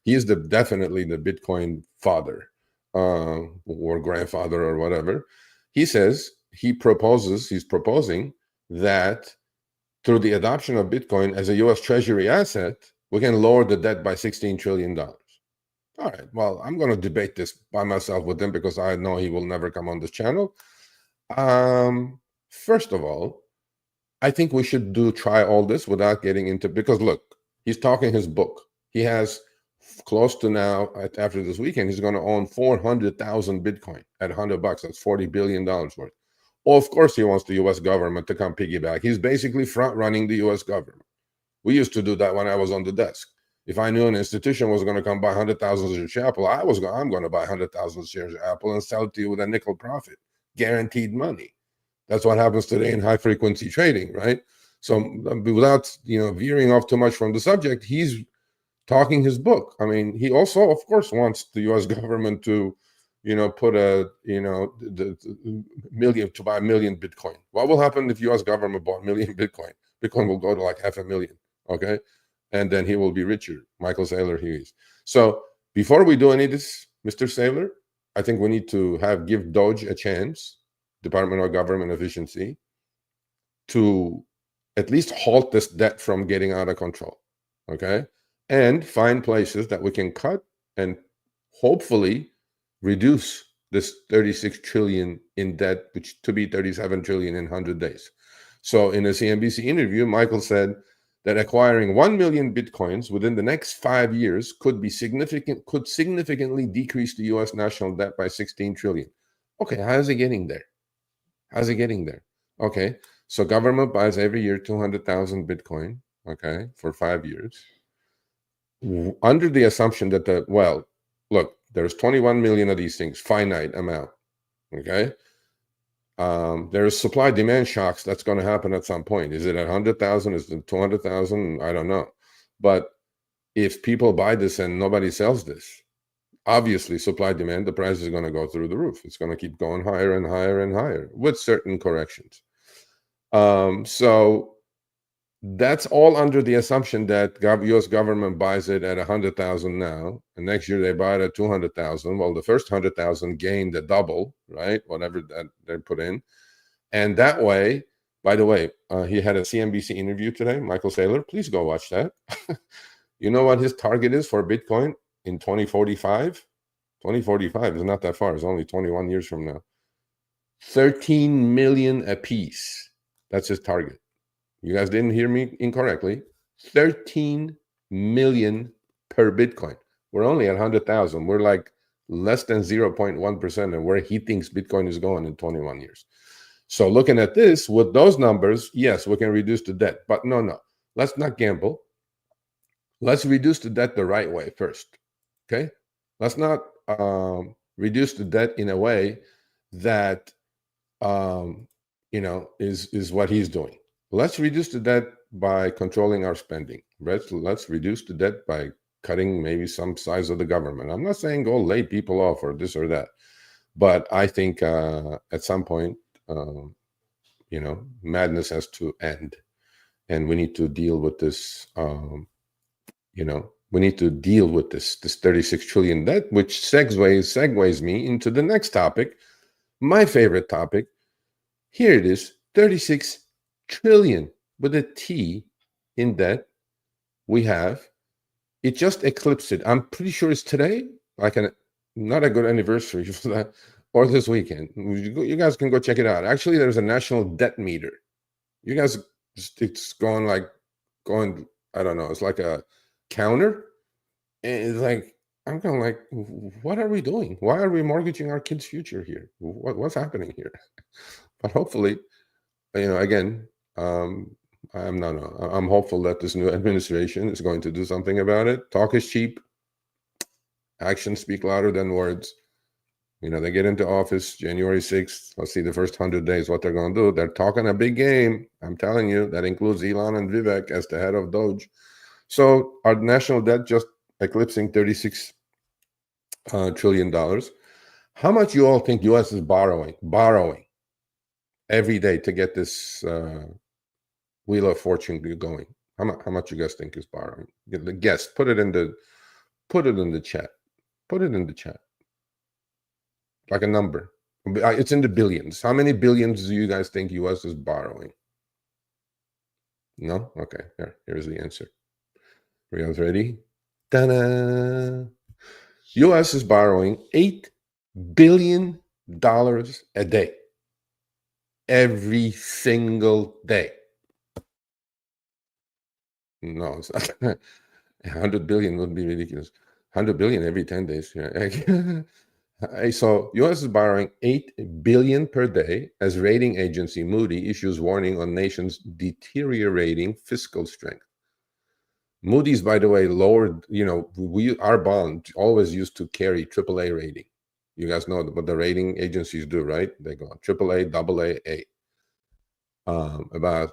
He is definitely the Bitcoin father or grandfather or whatever. He says he's proposing that through the adoption of Bitcoin as a U.S. Treasury asset, we can lower the debt by $16 trillion. All right, well, I'm going to debate this by myself with him because I know he will never come on this channel. First of all, I think we should try all this without getting into, because look, he's talking his book. He has close to now, after this weekend, he's going to own 400,000 Bitcoin at $100. That's $40 billion worth. Well, of course, he wants the U.S. government to come piggyback. He's basically front-running the U.S. government. We used to do that when I was on the desk. If I knew an institution was going to come buy 100,000 shares of Apple, I'm going to buy 100,000 shares of Apple and sell it to you with a nickel profit, guaranteed money. That's what happens today in high-frequency trading, right? So without veering off too much from the subject, he's talking his book. I mean, he also, of course, wants the U.S. government to, put to buy a million Bitcoin. What will happen if U.S. government bought a million Bitcoin? Bitcoin will go to like 500,000, okay? And then he will be richer. Michael Saylor, he is. So before we do any of this, Mr. Saylor, I think we need to give Doge a chance, Department of Government Efficiency, to at least halt this debt from getting out of control, okay? And find places that we can cut and hopefully reduce this 36 trillion in debt, which to be 37 trillion in 100 days. So in a CNBC interview, Michael said that acquiring 1 million Bitcoins within the next 5 years could significantly decrease the U.S. national debt by 16 trillion. Okay, how's it getting there? Okay, so government buys every year 200,000 Bitcoin, okay, for 5 years. Under the assumption that look, there's 21 million of these things, finite amount, okay? There's supply demand shocks that's going to happen at some point. Is it at 100,000? Is it 200,000? I don't know. But if people buy this and nobody sells this, obviously supply demand, the price is going to go through the roof. It's going to keep going higher and higher and higher with certain corrections. So that's all under the assumption that U.S. government buys it at 100,000 now, and next year they buy it at 200,000. Well, the first 100,000 gained the double, right? Whatever that they put in, and that way By the way, he had a CNBC interview today, Michael Saylor. Please go watch that. You know what his target is for Bitcoin in 2045? 2045 is not that far. It's only 21 years from now. 13 million apiece. That's his target. You guys didn't hear me incorrectly. 13 million per Bitcoin. We're only at 100,000. We're like less than 0.1% of where he thinks Bitcoin is going in 21 years. So looking at this, with those numbers, yes, we can reduce the debt. But no. Let's not gamble. Let's reduce the debt the right way first. Okay? Let's not reduce the debt in a way that is what he's doing. Let's reduce the debt by controlling our spending. Let's reduce the debt by cutting maybe some size of the government. I'm not saying go lay people off or this or that, but I think at some point, madness has to end, and we need to deal with this. We need to deal with this 36 trillion debt, which segues me into the next topic, my favorite topic. Here it is, 36 trillion with a T in debt we have. It just eclipsed it. I'm pretty sure it's today, not a good anniversary for that, or this weekend. You guys can go check it out. Actually, there's a national debt meter. You guys, it's going, I don't know, it's like a counter. And it's like, I'm kind of like, what are we doing? Why are we mortgaging our kids' future here? What's happening here? But hopefully, again, I'm hopeful that this new administration is going to do something about it. Talk is cheap. Actions speak louder than words. They get into office January 6th. Let's see the first 100 days, what they're going to do. They're talking a big game. I'm telling you, that includes Elon and Vivek as the head of Doge. So our national debt just eclipsing $36 trillion. How much you all think U.S. is borrowing every day to get this wheel of fortune going? How much you guys think is borrowing? Guess. Put it in the chat. Put it in the chat. Like a number. It's in the billions. How many billions do you guys think U.S. is borrowing? No? Okay. Here's the answer. Are you guys ready? Ta-da! U.S. is borrowing $8 billion a day. Every single day. No, it's not. 100 billion would be ridiculous. 100 billion every 10 days. Yeah. So U.S. is borrowing $8 billion per day as rating agency Moody issues warning on nation's deteriorating fiscal strength. Moody's, by the way, lowered, our bond always used to carry AAA rating. You guys know what the rating agencies do, right? They go AAA, AA, A. About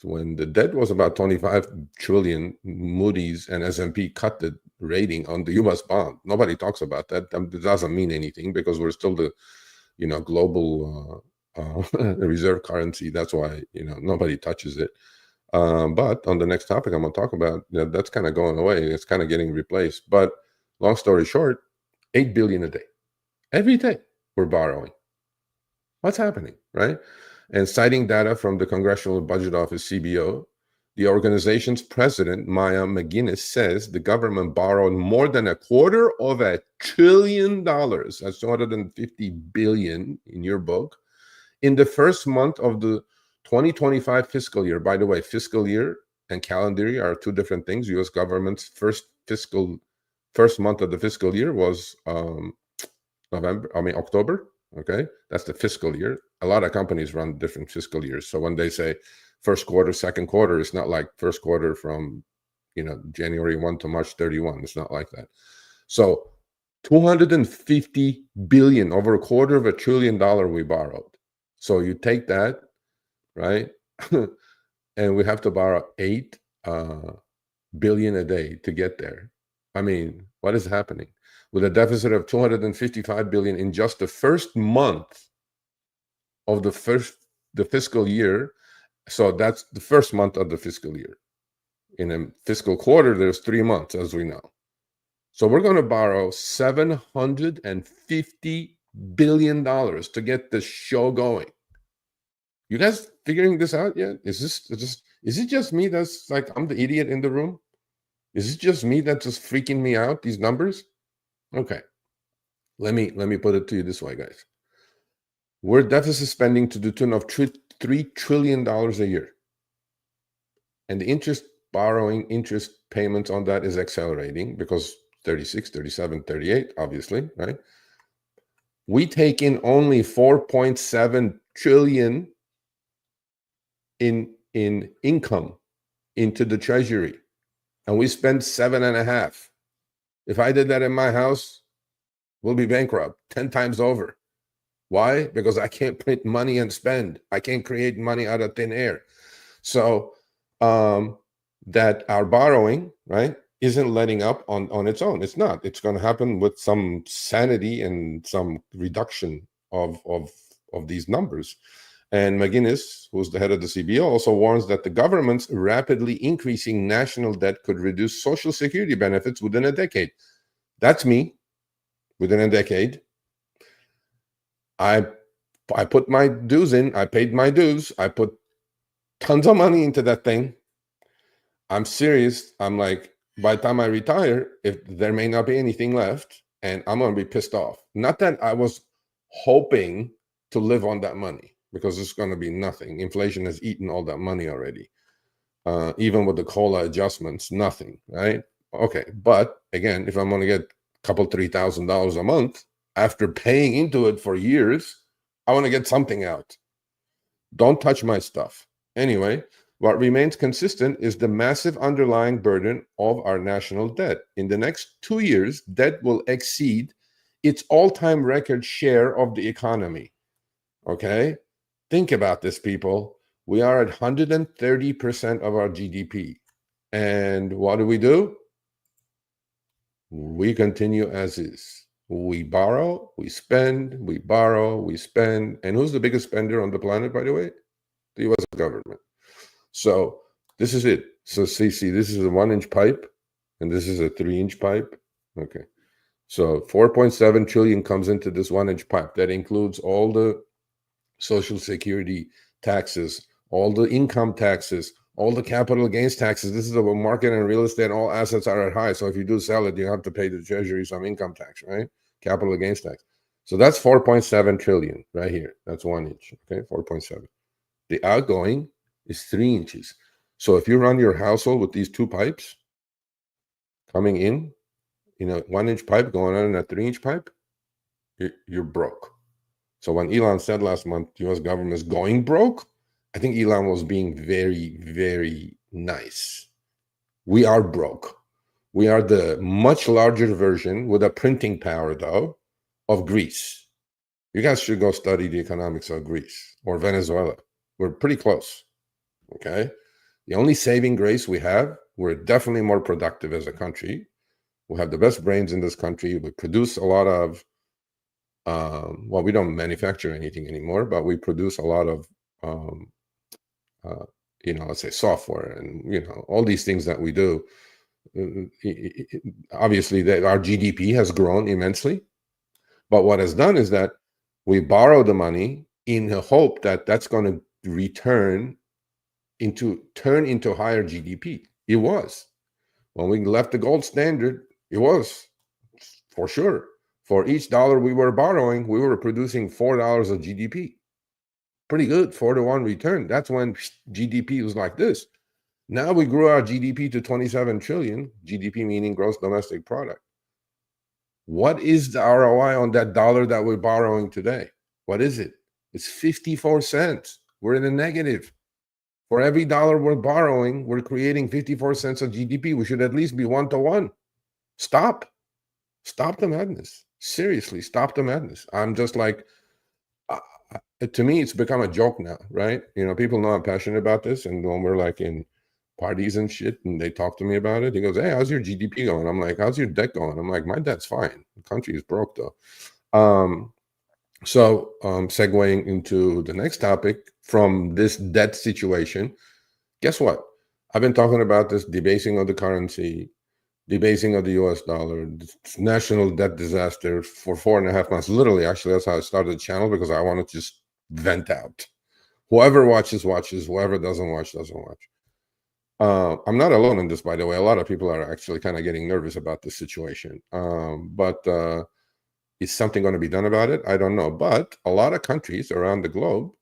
when the debt was about 25 trillion, Moody's and S&P cut the rating on the U.S. bond. Nobody talks about that. It doesn't mean anything because we're still the, global reserve currency. That's why, nobody touches it. But on the next topic I'm going to talk about, that's kind of going away. It's kind of getting replaced. But long story short, $8 billion a day. Every day we're borrowing. What's happening, right? And citing data from the Congressional Budget Office, CBO, the organization's president, Maya McGuinness, says the government borrowed more than $250 billion. That's 250 billion in your book. In the first month of the 2025 fiscal year. By the way, fiscal year and calendar year are two different things. U.S. government's first month of the fiscal year was October. Okay, that's the fiscal year. A lot of companies run different fiscal years. So when they say first quarter, second quarter, it's not like first quarter from January 1 to March 31. It's not like that. So 250 billion, over $250 billion we borrowed. So you take that, right? And we have to borrow 8 billion a day to get there. I mean, what is happening? With a deficit of 255 billion in just the first month of the fiscal year. So that's the first month of the fiscal year. In a fiscal quarter, there's 3 months, as we know. So we're going to borrow $750 billion to get the show going. You guys figuring this out yet? Is it just me that's like, I'm the idiot in the room? Is it just me that's just freaking me out, these numbers? Okay. Let me put it to you this way, guys. We're deficit spending to the tune of $3 trillion a year. And the interest payments on that is accelerating because 36, 37, 38, obviously, right? We take in only 4.7 trillion in income into the treasury, and we spend 7.5. If I did that in my house, we'll be bankrupt 10 times over. Why? Because I can't print money and spend. I can't create money out of thin air. So that our borrowing, right, isn't letting up on its own. It's not. It's going to happen with some sanity and some reduction of these numbers. And McGinnis, who's the head of the CBO, also warns that the government's rapidly increasing national debt could reduce Social Security benefits within a decade. That's me. Within a decade. I put my dues in. I paid my dues. I put tons of money into that thing. I'm serious. I'm like, by the time I retire, if there may not be anything left, and I'm going to be pissed off. Not that I was hoping to live on that money, because it's going to be nothing. Inflation has eaten all that money already. Even with the COLA adjustments, nothing, right? Okay. But again, if I'm going to get a couple, $3,000 a month after paying into it for years, I want to get something out. Don't touch my stuff. Anyway, what remains consistent is the massive underlying burden of our national debt. In the next 2 years, debt will exceed its all-time record share of the economy. Okay? Think about this, people. We are at 130% of our GDP. And what do? We continue as is. We borrow, we spend, we borrow, we spend. And who's the biggest spender on the planet, by the way? The U.S. government. So this is it. So see, this is a 1-inch pipe, and this is a 3-inch pipe. Okay. So 4.7 trillion comes into this 1-inch pipe. That includes all the Social Security taxes, all the income taxes, all the capital gains taxes. This is a market and real estate. All assets are at high. So if you do sell it, you have to pay the treasury some income tax, right? Capital gains tax. So that's 4.7 trillion right here. That's 1 inch. Okay, 4.7. The outgoing is 3 inches. So if you run your household with these 2 pipes coming in a 1-inch pipe going on in a 3-inch pipe, you're broke. So when Elon said last month, the U.S. government is going broke, I think Elon was being very, very nice. We are broke. We are the much larger version with a printing power, though, of Greece. You guys should go study the economics of Greece or Venezuela. We're pretty close, okay? The only saving grace we have, we're definitely more productive as a country. We have the best brains in this country. We produce a lot of, well, we don't manufacture anything anymore, but we produce a lot of, let's say software and, all these things that we do. Obviously, our GDP has grown immensely. But what has done is that we borrow the money in the hope that that's going to turn into higher GDP. It was. When we left the gold standard, it was, for sure. For each dollar we were borrowing, we were producing $4 of GDP. Pretty good, 4-to-1 return. That's when GDP was like this. Now we grew our GDP to 27 trillion, GDP meaning gross domestic product. What is the ROI on that dollar that we're borrowing today? What is it? It's 54 cents. We're in the negative. For every dollar we're borrowing, we're creating 54 cents of GDP. We should at least be 1-to-1. Stop the madness. Seriously, stop the madness. I'm just like, to me, it's become a joke now, right? People know I'm passionate about this. And when we're like in parties and shit, and they talk to me about it, he goes, "Hey, how's your GDP going?" I'm like, "How's your debt going?" I'm like, "My debt's fine. The country is broke, though." So segueing into the next topic from this debt situation, guess what? I've been talking about this debasing of the currency, debasing of the US dollar, national debt disaster for 4.5 months. Literally, actually, that's how I started the channel, because I wanted to just vent out. Whoever watches, watches. Whoever doesn't watch, doesn't watch. I'm not alone in this, by the way. A lot of people are actually kind of getting nervous about this situation. But is something going to be done about it? I don't know. But a lot of countries around the globe,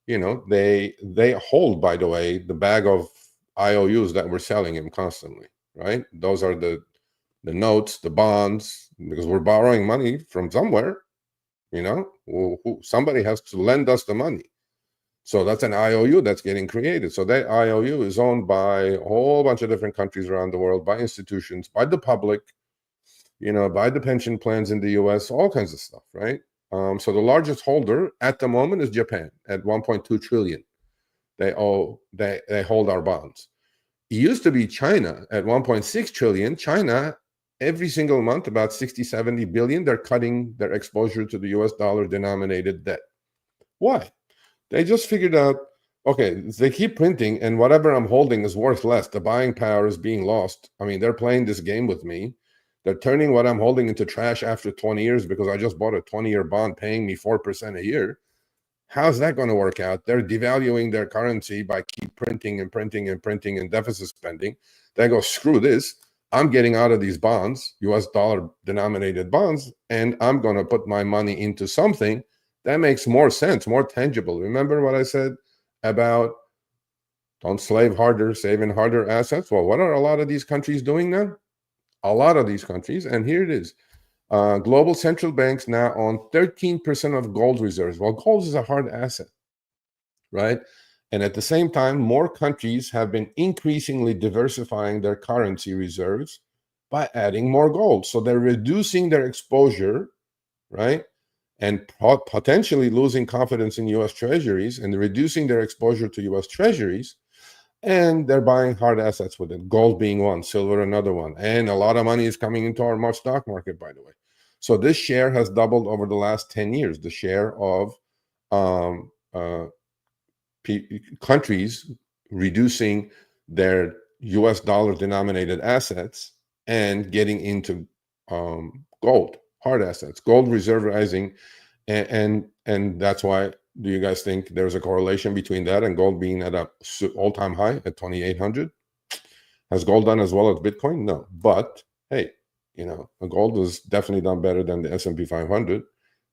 they hold, by the way, the bag of IOUs that we're selling him constantly, right? Those are the notes, the bonds, because we're borrowing money from somewhere. Somebody has to lend us the money. So that's an IOU that's getting created. So that IOU is owned by a whole bunch of different countries around the world, by institutions, by the public, by the pension plans in the US, all kinds of stuff, right? So the largest holder at the moment is Japan at 1.2 trillion. They hold our bonds. It used to be China at 1.6 trillion. China, every single month, about 60, 70 billion, they're cutting their exposure to the US dollar denominated debt. Why? They just figured out, okay, they keep printing and whatever I'm holding is worth less. The buying power is being lost. I mean, they're playing this game with me. They're turning what I'm holding into trash after 20 years because I just bought a 20-year bond paying me 4% a year. How's that going to work out? They're devaluing their currency by keep printing and printing and printing and deficit spending. They go, screw this. I'm getting out of these bonds, US dollar denominated bonds, and I'm going to put my money into something that makes more sense, more tangible. Remember what I said about don't slave harder, save in harder assets? Well, what are a lot of these countries doing now? A lot of these countries, and here it is. Global central banks now own 13% of gold reserves. Well, gold is a hard asset, right? And at the same time, more countries have been increasingly diversifying their currency reserves by adding more gold. So they're reducing their exposure, right? And potentially losing confidence in US treasuries and reducing their exposure to US treasuries. And they're buying hard assets with it, gold being one, silver another one. And a lot of money is coming into our stock market, by the way. So this share has doubled over the last 10 years, the share of countries reducing their US dollar denominated assets and getting into gold, hard assets, gold reservizing. And that's why, do you guys think there's a correlation between that and gold being at an all-time high at 2,800? Has gold done as well as Bitcoin? No. But hey, gold has definitely done better than the S&P 500,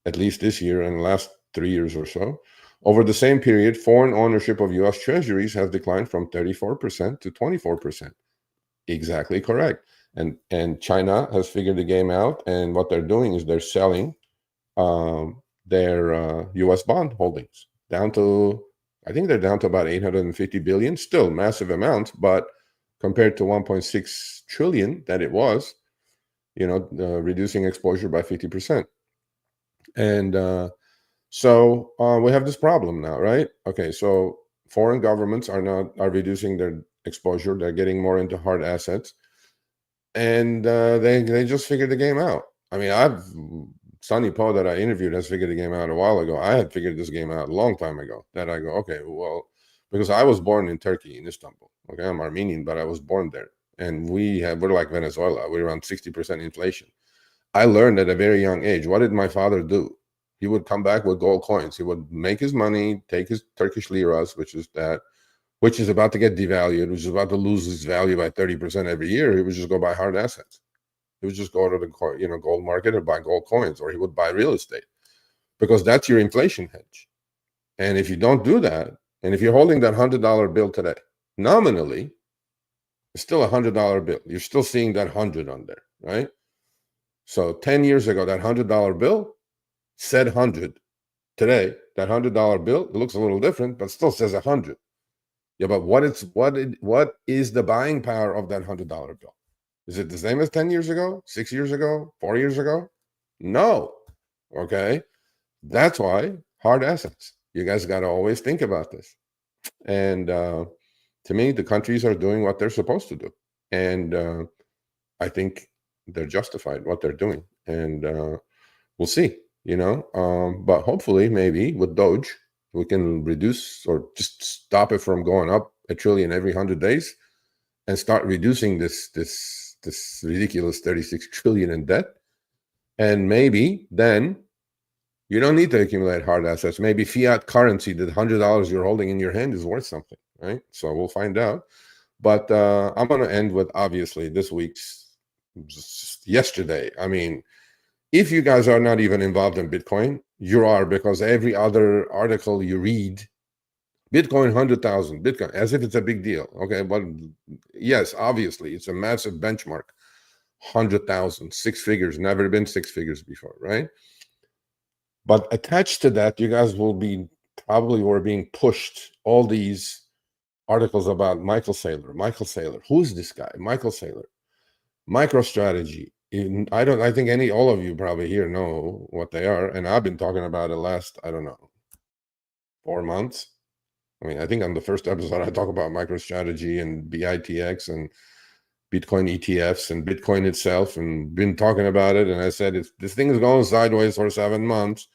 at least this year and the last 3 years or so. Over the same period, foreign ownership of US treasuries has declined from 34% to 24%. Exactly correct. And China has figured the game out, and what they're doing is they're selling their US bond holdings down to, I think they're down to about 850 billion, still massive amounts, but compared to 1.6 trillion that it was, reducing exposure by 50%. And so we have this problem now, right? Okay, so foreign governments are reducing their exposure. They're getting more into hard assets, and they just figured the game out. I mean, Sonny Poe that I interviewed has figured the game out a while ago. I had figured this game out a long time ago. That I go, okay, well, because I was born in Turkey, in Istanbul. Okay, I'm Armenian, but I was born there, and we're like Venezuela. We're around 60% inflation. I learned at a very young age. What did my father do? He would come back with gold coins. He would make his money, take his Turkish liras, which is about to get devalued, which is about to lose its value by 30% every year. He would just go buy hard assets. He would just go to the gold market and buy gold coins, or he would buy real estate, because that's your inflation hedge. And if you don't do that, and if you're holding that $100 bill today, nominally, it's still a $100 bill. You're still seeing that 100 on there, right? So 10 years ago, that $100 bill said 100. Today, that $100 bill, it looks a little different, but still says 100. Yeah, but what is the buying power of that $100 bill? Is it the same as 10 years ago, 6 years ago, 4 years ago? No. Okay. That's why hard assets. You guys got to always think about this. And to me, the countries are doing what they're supposed to do. And I think they're justified what they're doing. And we'll see, but hopefully maybe with Doge, we can reduce or just stop it from going up $1 trillion every 100 days and start reducing this ridiculous 36 trillion in debt. And maybe then You don't need to accumulate hard assets. Maybe fiat currency, that $100 you're holding in your hand, is worth something, right? So we'll find out. But I'm going to end with, obviously, this week's yesterday. I mean, if you guys are not even involved in Bitcoin, you are, because every other article you read, Bitcoin 100,000, Bitcoin, as if it's a big deal. Okay, but yes, obviously, it's a massive benchmark. 100,000, six figures, never been six figures before, right? But attached to that, you guys will be probably were being pushed all these articles about Michael Saylor. Michael Saylor, who's this guy? Michael Saylor. Microstrategy. I think all of you probably here know what they are, and I've been talking about it last, I don't know, 4 months. I mean, I think on the first episode I talk about MicroStrategy and BITX and Bitcoin ETFs and Bitcoin itself, and been talking about it. And I said, if this thing is going sideways for 7 months,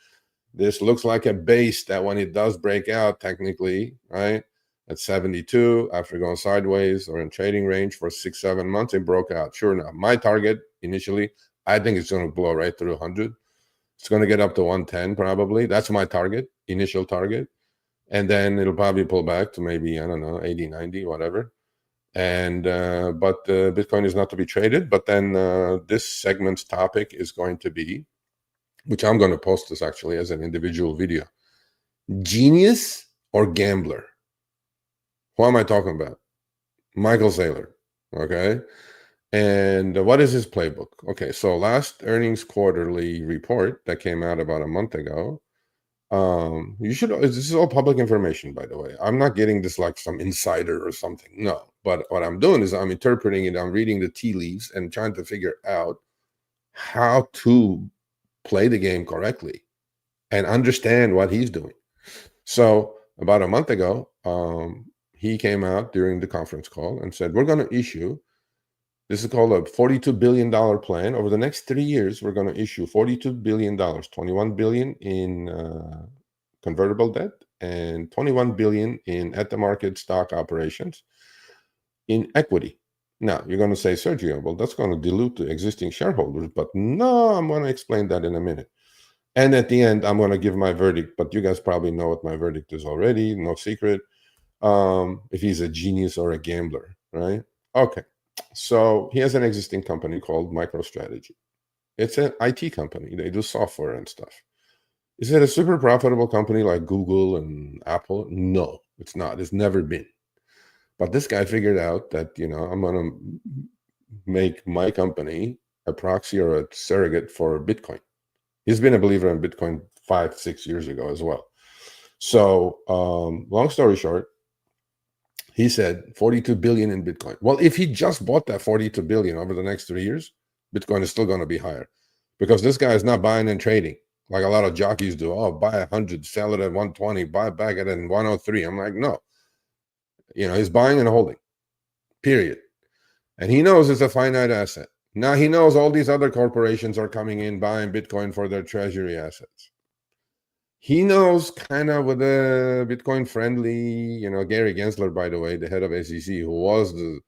this looks like a base that when it does break out, technically, right, at 72, after going sideways or in trading range for 6-7 months, it broke out. Sure enough, my target initially, I think it's going to blow right through 100. It's going to get up to 110 probably. That's my target, initial target. And then it'll probably pull back to maybe, I don't know, 80, 90, whatever. And but Bitcoin is not to be traded. But then this segment's topic is going to be, which I'm going to post this actually as an individual video: genius or gambler? Who am I talking about? Michael Saylor. Okay. And what is his playbook? Okay, so last earnings quarterly report that came out about a month ago, you should, this is all public information, by the way. I'm not getting this like some insider or something. No, but what I'm doing is I'm interpreting it. I'm reading the tea leaves and trying to figure out how to play the game correctly and understand what he's doing. So about a month ago, he came out during the conference call and said, we're going to issue, this is called a $42 billion plan. Over the next 3 years, we're going to issue $42 billion, $21 billion in convertible debt and $21 billion in at-the-market stock operations in equity. Now, you're going to say, Sergio, well, that's going to dilute the existing shareholders. But no, I'm going to explain that in a minute. And at the end, I'm going to give my verdict. But you guys probably know what my verdict is already. No secret. If he's a genius or a gambler, right? Okay. So he has an existing company called Microstrategy. It's an IT company. They do software and stuff. Is it a super profitable company like Google and Apple? No, it's not. It's never been. But this guy figured out that, I'm going to make my company a proxy or a surrogate for Bitcoin. He's been a believer in Bitcoin 5-6 years ago as well. So long story short, he said 42 billion in Bitcoin. Well, if he just bought that 42 billion over the next 3 years, Bitcoin is still going to be higher, because this guy is not buying and trading like a lot of jockeys do. Oh, buy 100, sell it at 120, buy back at 103. I'm like, no. He's buying and holding, period. And he knows it's a finite asset. Now he knows all these other corporations are coming in buying Bitcoin for their treasury assets. He knows kind of with a Bitcoin friendly, Gary Gensler, by the way, the head of SEC, who was the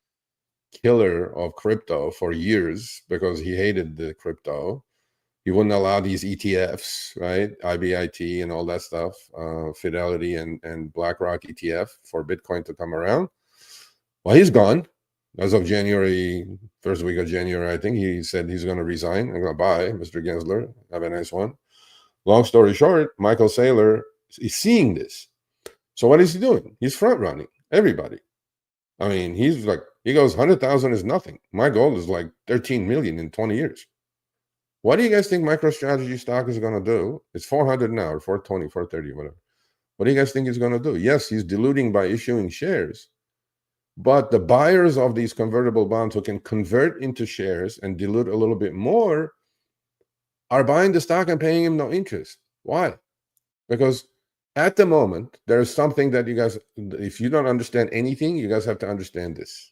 killer of crypto for years because he hated the crypto. He wouldn't allow these ETFs, right? IBIT and all that stuff, Fidelity and BlackRock ETF for Bitcoin to come around. Well, he's gone as of January, first week of January, I think. He said he's going to resign. I'm going to bye, Mr. Gensler. Have a nice one. Long story short, Michael Saylor is seeing this. So what is he doing? He's front running everybody. I mean, he goes, 100,000 is nothing. My goal is like 13 million in 20 years. What do you guys think MicroStrategy stock is going to do? It's 400 now, or 420, 430, whatever. What do you guys think he's going to do? Yes, he's diluting by issuing shares. But the buyers of these convertible bonds who can convert into shares and dilute a little bit more are buying the stock and paying him no interest. Why? Because at the moment, there's something that you guys, if you don't understand anything, you guys have to understand this.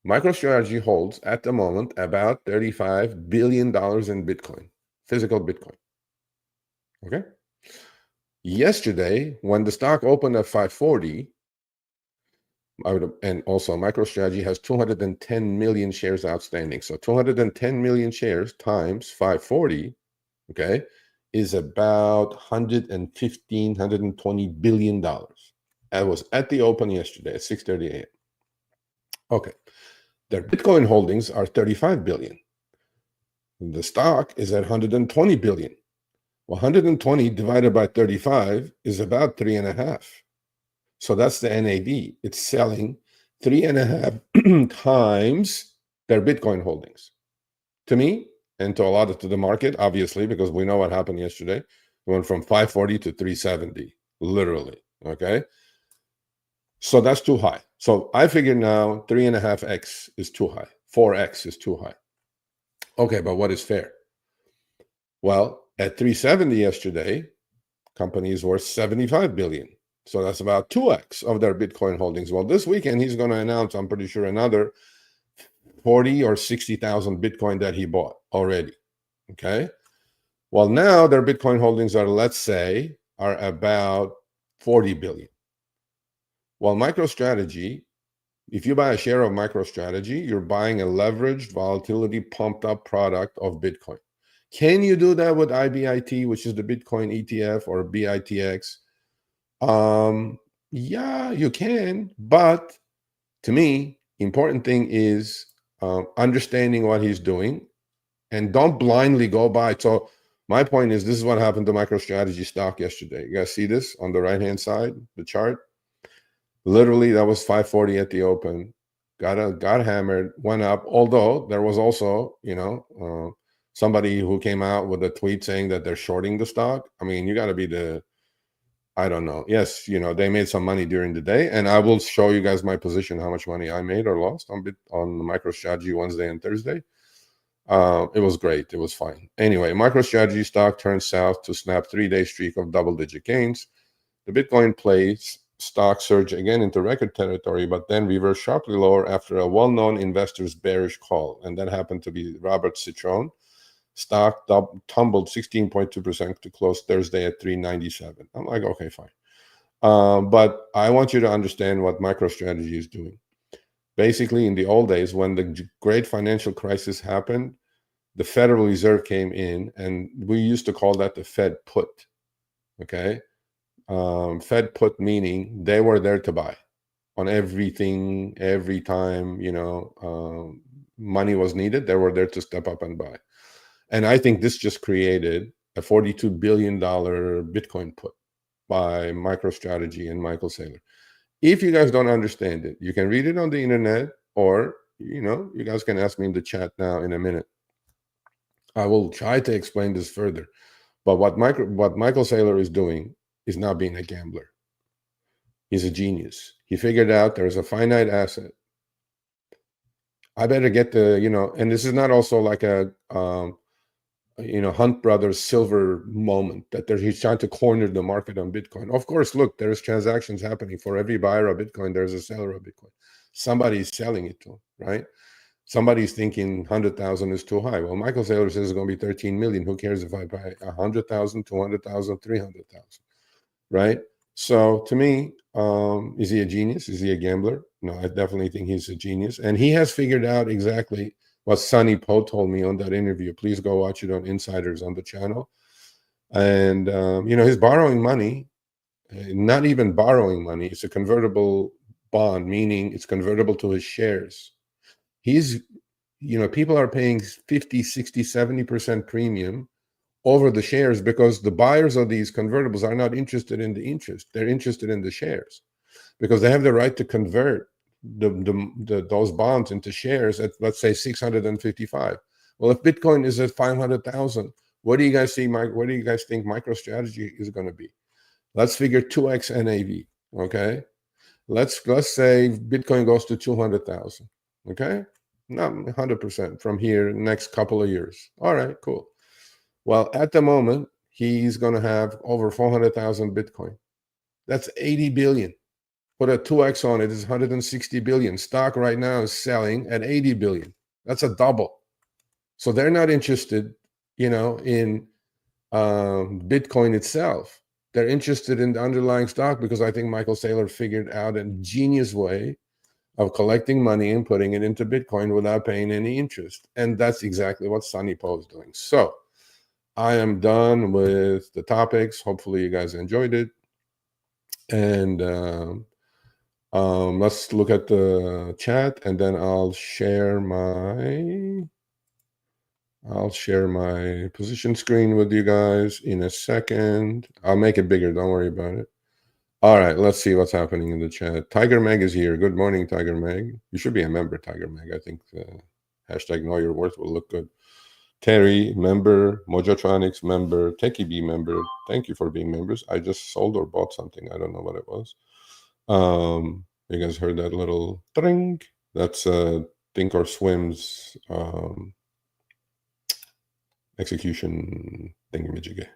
MicroStrategy holds at the moment about $35 billion in Bitcoin, physical Bitcoin. Okay. Yesterday, when the stock opened at 540, and also MicroStrategy has 210 million shares outstanding. So 210 million shares times 540, okay, is about $120 billion. That was at the open yesterday at 6:30 a.m. Okay. Their Bitcoin holdings are 35 billion. The stock is at 120 billion. Well, 120 divided by 35 is about 3.5. So that's the NAV. It's selling 3.5 times their Bitcoin holdings. To me, and to a lot of to the market, obviously, because we know what happened yesterday. It went from 540 to 370, literally. Okay. So that's too high. So I figure now 3.5x is too high. 4x is too high. Okay, but what is fair? Well, at 370 yesterday, company is worth 75 billion. So that's about 2x of their Bitcoin holdings. Well, this weekend he's going to announce, I'm pretty sure, another 40 or 60,000 Bitcoin that he bought already. Okay. Well, now their Bitcoin holdings are, let's say, are about 40 billion. Well, MicroStrategy, if you buy a share of MicroStrategy, you're buying a leveraged, volatility pumped up product of Bitcoin. Can you do that with IBIT, which is the Bitcoin ETF, or BITX? Yeah, you can. But to me, important thing is understanding what he's doing, and don't blindly go buy. So my point is, this is what happened to MicroStrategy stock yesterday. You guys see this on the right-hand side, the chart? Literally, that was 540 at the open. Got hammered, went up. Although there was also, somebody who came out with a tweet saying that they're shorting the stock. I mean, you got to be I don't know. Yes, they made some money during the day, and I will show you guys my position, how much money I made or lost on MicroStrategy Wednesday and Thursday. It was great. It was fine. Anyway, MicroStrategy stock turned south to snap 3-day streak of double-digit gains. The Bitcoin plays stock surged again into record territory, but then reversed sharply lower after a well-known investor's bearish call, and that happened to be Robert Citron. Stock tumbled 16.2% to close Thursday at 397. I'm like, okay, fine. But I want you to understand what MicroStrategy is doing. Basically, in the old days, when the great financial crisis happened, the Federal Reserve came in, and we used to call that the Fed put. Okay. Fed put meaning they were there to buy on everything, every time, money was needed, they were there to step up and buy. And I think this just created a $42 billion Bitcoin put by MicroStrategy and Michael Saylor. If you guys don't understand it, you can read it on the internet, or, you guys can ask me in the chat now in a minute. I will try to explain this further. But what Michael Saylor is doing is not being a gambler. He's a genius. He figured out there's a finite asset. I better get and this is not also like a, Hunt Brothers silver moment that he's trying to corner the market on Bitcoin. Of course, look, there's transactions happening. For every buyer of Bitcoin, there's a seller of Bitcoin. Somebody's selling it to him, right? Somebody's thinking 100,000 is too high. Well, Michael Saylor says it's going to be 13 million. Who cares if I buy 100,000, 200,000, 300,000, right? So to me, is he a genius? Is he a gambler? No, I definitely think he's a genius. And he has figured out exactly what Sonny Poe told me on that interview. Please go watch it on Insiders on the channel. And, he's borrowing money, not even borrowing money. It's a convertible bond, meaning it's convertible to his shares. He's, people are paying 50, 60, 70% premium over the shares because the buyers of these convertibles are not interested in the interest. They're interested in the shares because they have the right to convert those bonds into shares at, let's say, 655. Well, if Bitcoin is at 500,000, what do you guys see? What do you guys think MicroStrategy is going to be? Let's figure 2x NAV. Okay, let's say Bitcoin goes to 200,000. Okay, not 100% from here next couple of years. All right, cool. Well, at the moment, he's going to have over 400,000 Bitcoin. That's 80 billion. Put a 2x on it, is 160 billion. Stock right now is selling at 80 billion. That's a double. So they're not interested, in Bitcoin itself. They're interested in the underlying stock because I think Michael Saylor figured out a genius way of collecting money and putting it into Bitcoin without paying any interest. And that's exactly what Sonny Poe is doing. So I am done with the topics. Hopefully you guys enjoyed it. And let's look at the chat, and then I'll share my position screen with you guys in a second. I'll make it bigger. Don't worry about it. All right, let's see what's happening in the chat. Tiger Meg is here. Good morning, Tiger Meg. You should be a member, Tiger Meg. I think hashtag know your worth will look good. Terry, member. Mojotronics, member. Techie B, member. Thank you for being members. I just sold or bought something. I don't know what it was. You guys heard that little tring? That's Think or Swim's execution thingamajiggy.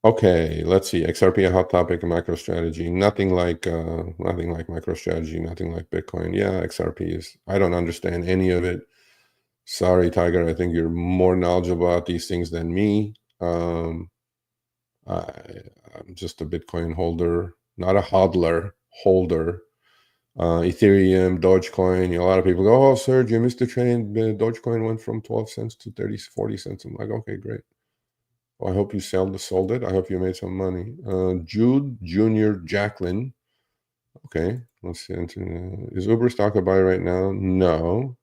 Okay, let's see. XRP, a hot topic, MicroStrategy. Nothing like MicroStrategy. Nothing like Bitcoin. Yeah, XRP is. I don't understand any of it. Sorry, Tiger. I think you're more knowledgeable about these things than me. I'm just a Bitcoin holder, not a hodler. Holder. Ethereum, Dogecoin. A lot of people go, "Oh, Sergio, you missed the train. Dogecoin went from 12 cents to 30, 40 cents." I'm like, okay, great. Well, I hope you sold it. I hope you made some money. Jude Junior Jacqueline. Okay, let's see. Is Uber stock a buy right now? No.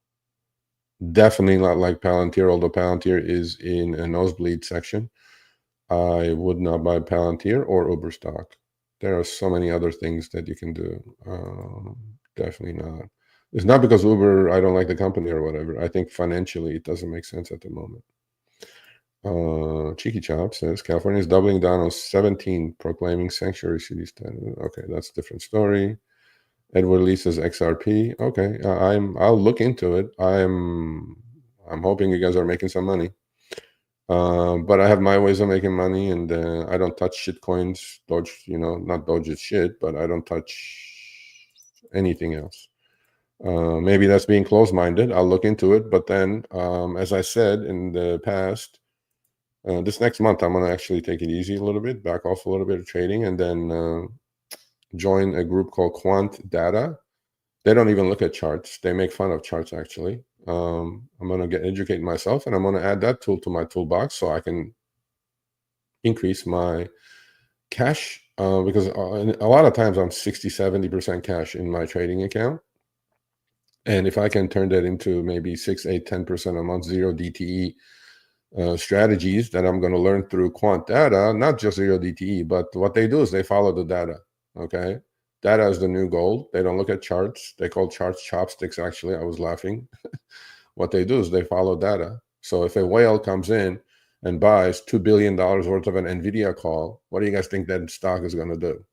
Definitely not like Palantir, although Palantir is in a nosebleed section. I would not buy Palantir or Uber stock. There are so many other things that you can do. Definitely not. It's not because Uber, I don't like the company or whatever. I think financially it doesn't make sense at the moment. Cheeky Chop says California is doubling down on 17, proclaiming sanctuary city status. Okay, that's a different story. Edward Lee says XRP. Okay, I'll look into it. I'm hoping you guys are making some money. But I have my ways of making money, and I don't touch shit coins. Doge, not Doge is shit, but I don't touch anything else. Maybe that's being closed-minded. I'll look into it. But then, as I said in the past, this next month, I'm going to actually take it easy a little bit, back off a little bit of trading, and then join a group called Quant Data. They don't even look at charts. They make fun of charts, actually. I'm going to educate myself, and I'm going to add that tool to my toolbox so I can increase my cash, because a lot of times I'm 60-70% cash in my trading account. And if I can turn that into maybe 6, 8, 10% a month, zero DTE strategies that I'm going to learn through Quant Data, not just zero DTE, but what they do is they follow the data. Okay. Data is the new gold. They don't look at charts. They call charts chopsticks. Actually, I was laughing. What they do is they follow data. So if a whale comes in and buys $2 billion worth of an NVIDIA call, what do you guys think that stock is going to do?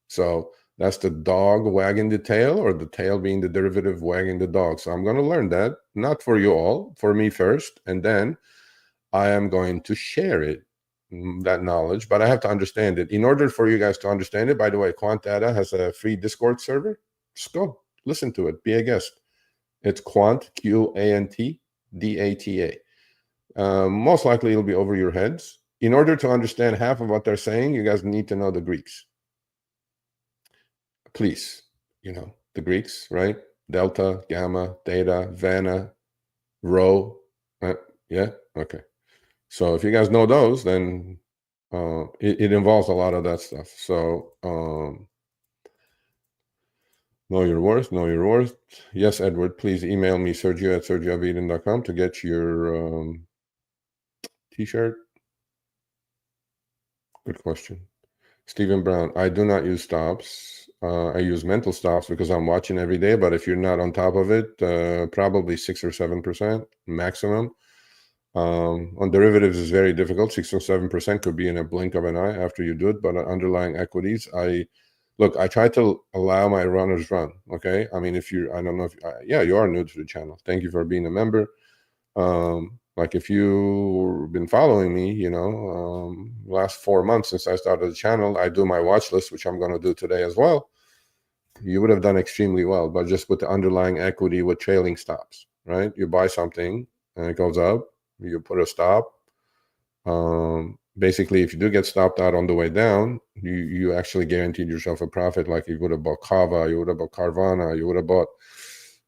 So that's the dog wagging the tail, or the tail being the derivative wagging the dog. So I'm going to learn that, not for you all, for me first, and then I am going to share it, that knowledge, but I have to understand it. In order for you guys to understand it, by the way, Quant Data has a free Discord server. Just go listen to it. Be a guest. It's Quant, Quant Data. Most likely it'll be over your heads. In order to understand half of what they're saying, you guys need to know the Greeks. Please, the Greeks, right? Delta, gamma, theta, vana, rho. Yeah, okay. So if you guys know those, then it involves a lot of that stuff. So know your worth. Yes, Edward, please email me, Sergio@sergioaviden.com, to get your t-shirt. Good question. Stephen Brown, I do not use stops. I use mental stops because I'm watching every day. But if you're not on top of it, probably 6 or 7% maximum. On derivatives is very difficult. 6 or 7% could be in a blink of an eye after you do it. But on underlying equities, I try to allow my runners run. Okay. I mean, I don't know if, you are new to the channel. Thank you for being a member. Like if you've been following me, last 4 months since I started the channel, I do my watch list, which I'm going to do today as well. You would have done extremely well, but just with the underlying equity with trailing stops, right? You buy something and it goes up, you put a stop. Basically, if you do get stopped out on the way down, you actually guaranteed yourself a profit. Like you would have bought Kava, you would have bought Carvana, you would have bought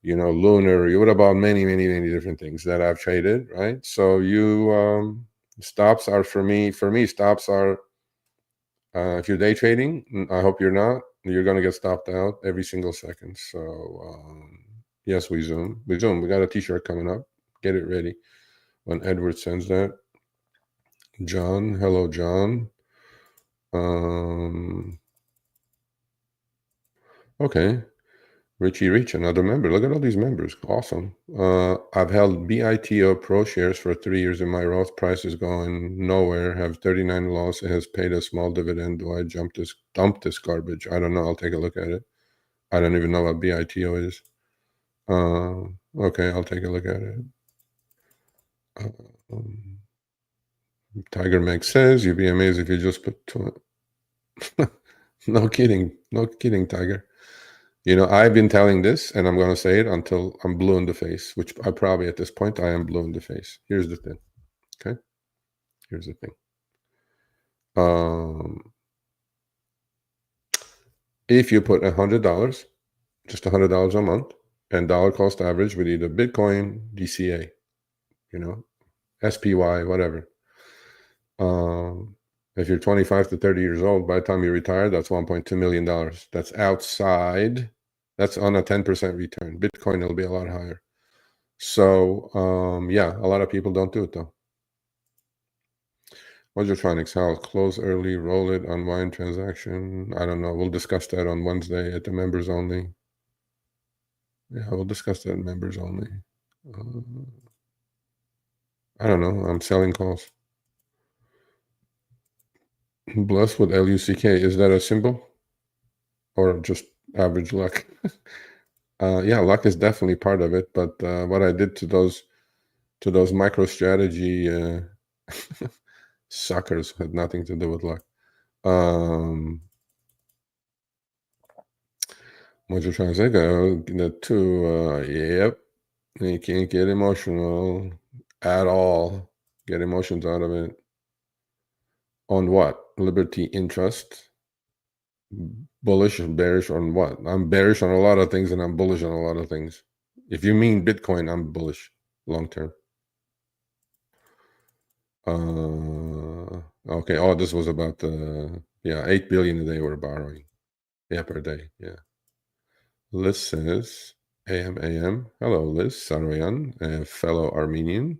Lunar, you would have bought many, many, many different things that I've traded, right? So you Stops are for me. Stops are if you're day trading. I hope you're not. You're gonna get stopped out every single second. So yes, we zoom. We zoom. We got a T-shirt coming up. Get it ready when Edward sends that. John, hello, John. Okay. Richie Rich, another member. Look at all these members. Awesome. I've held BITO Pro shares for 3 years in my Roth. Price is going nowhere. Have 39 loss. It has paid a small dividend. Do I dump this garbage? I don't know. I'll take a look at it. I don't even know what BITO is. Okay, I'll take a look at it. Tiger Meg says, you'd be amazed if you just put no kidding. No kidding, Tiger. You know, I've been telling this, and I'm going to say it until I'm blue in the face, which I probably at this point, I am blue in the face. Here's the thing. Okay. Here's the thing. If you put $100, just $100 a month, and dollar cost average with either Bitcoin, DCA, you know, SPY, whatever. If you're 25 to 30 years old, by the time you retire, that's $1.2 million. That's outside. That's on a 10% return. Bitcoin will be a lot higher. So, yeah, a lot of people don't do it though. Microstrategy, how close early, roll it, unwind transaction. I don't know. We'll discuss that on Wednesday at the members only. Yeah, we'll discuss that in members only. I don't know. I'm selling calls. Blessed with LUCK. Is that a symbol or just average luck? Yeah, luck is definitely part of it. But what I did to those MicroStrategy suckers had nothing to do with luck. What you're trying to say, the two, yep. You can't get emotional at all. Get emotions out of it. On what? Liberty interest. Bullish and bearish on what? I'm bearish on a lot of things and I'm bullish on a lot of things. If you mean Bitcoin, I'm bullish long term. Okay. Oh, this was about the 8 billion a day we're borrowing. Yeah, per day. Yeah. Liz says AM. Hello, Liz Saroyan, a fellow Armenian.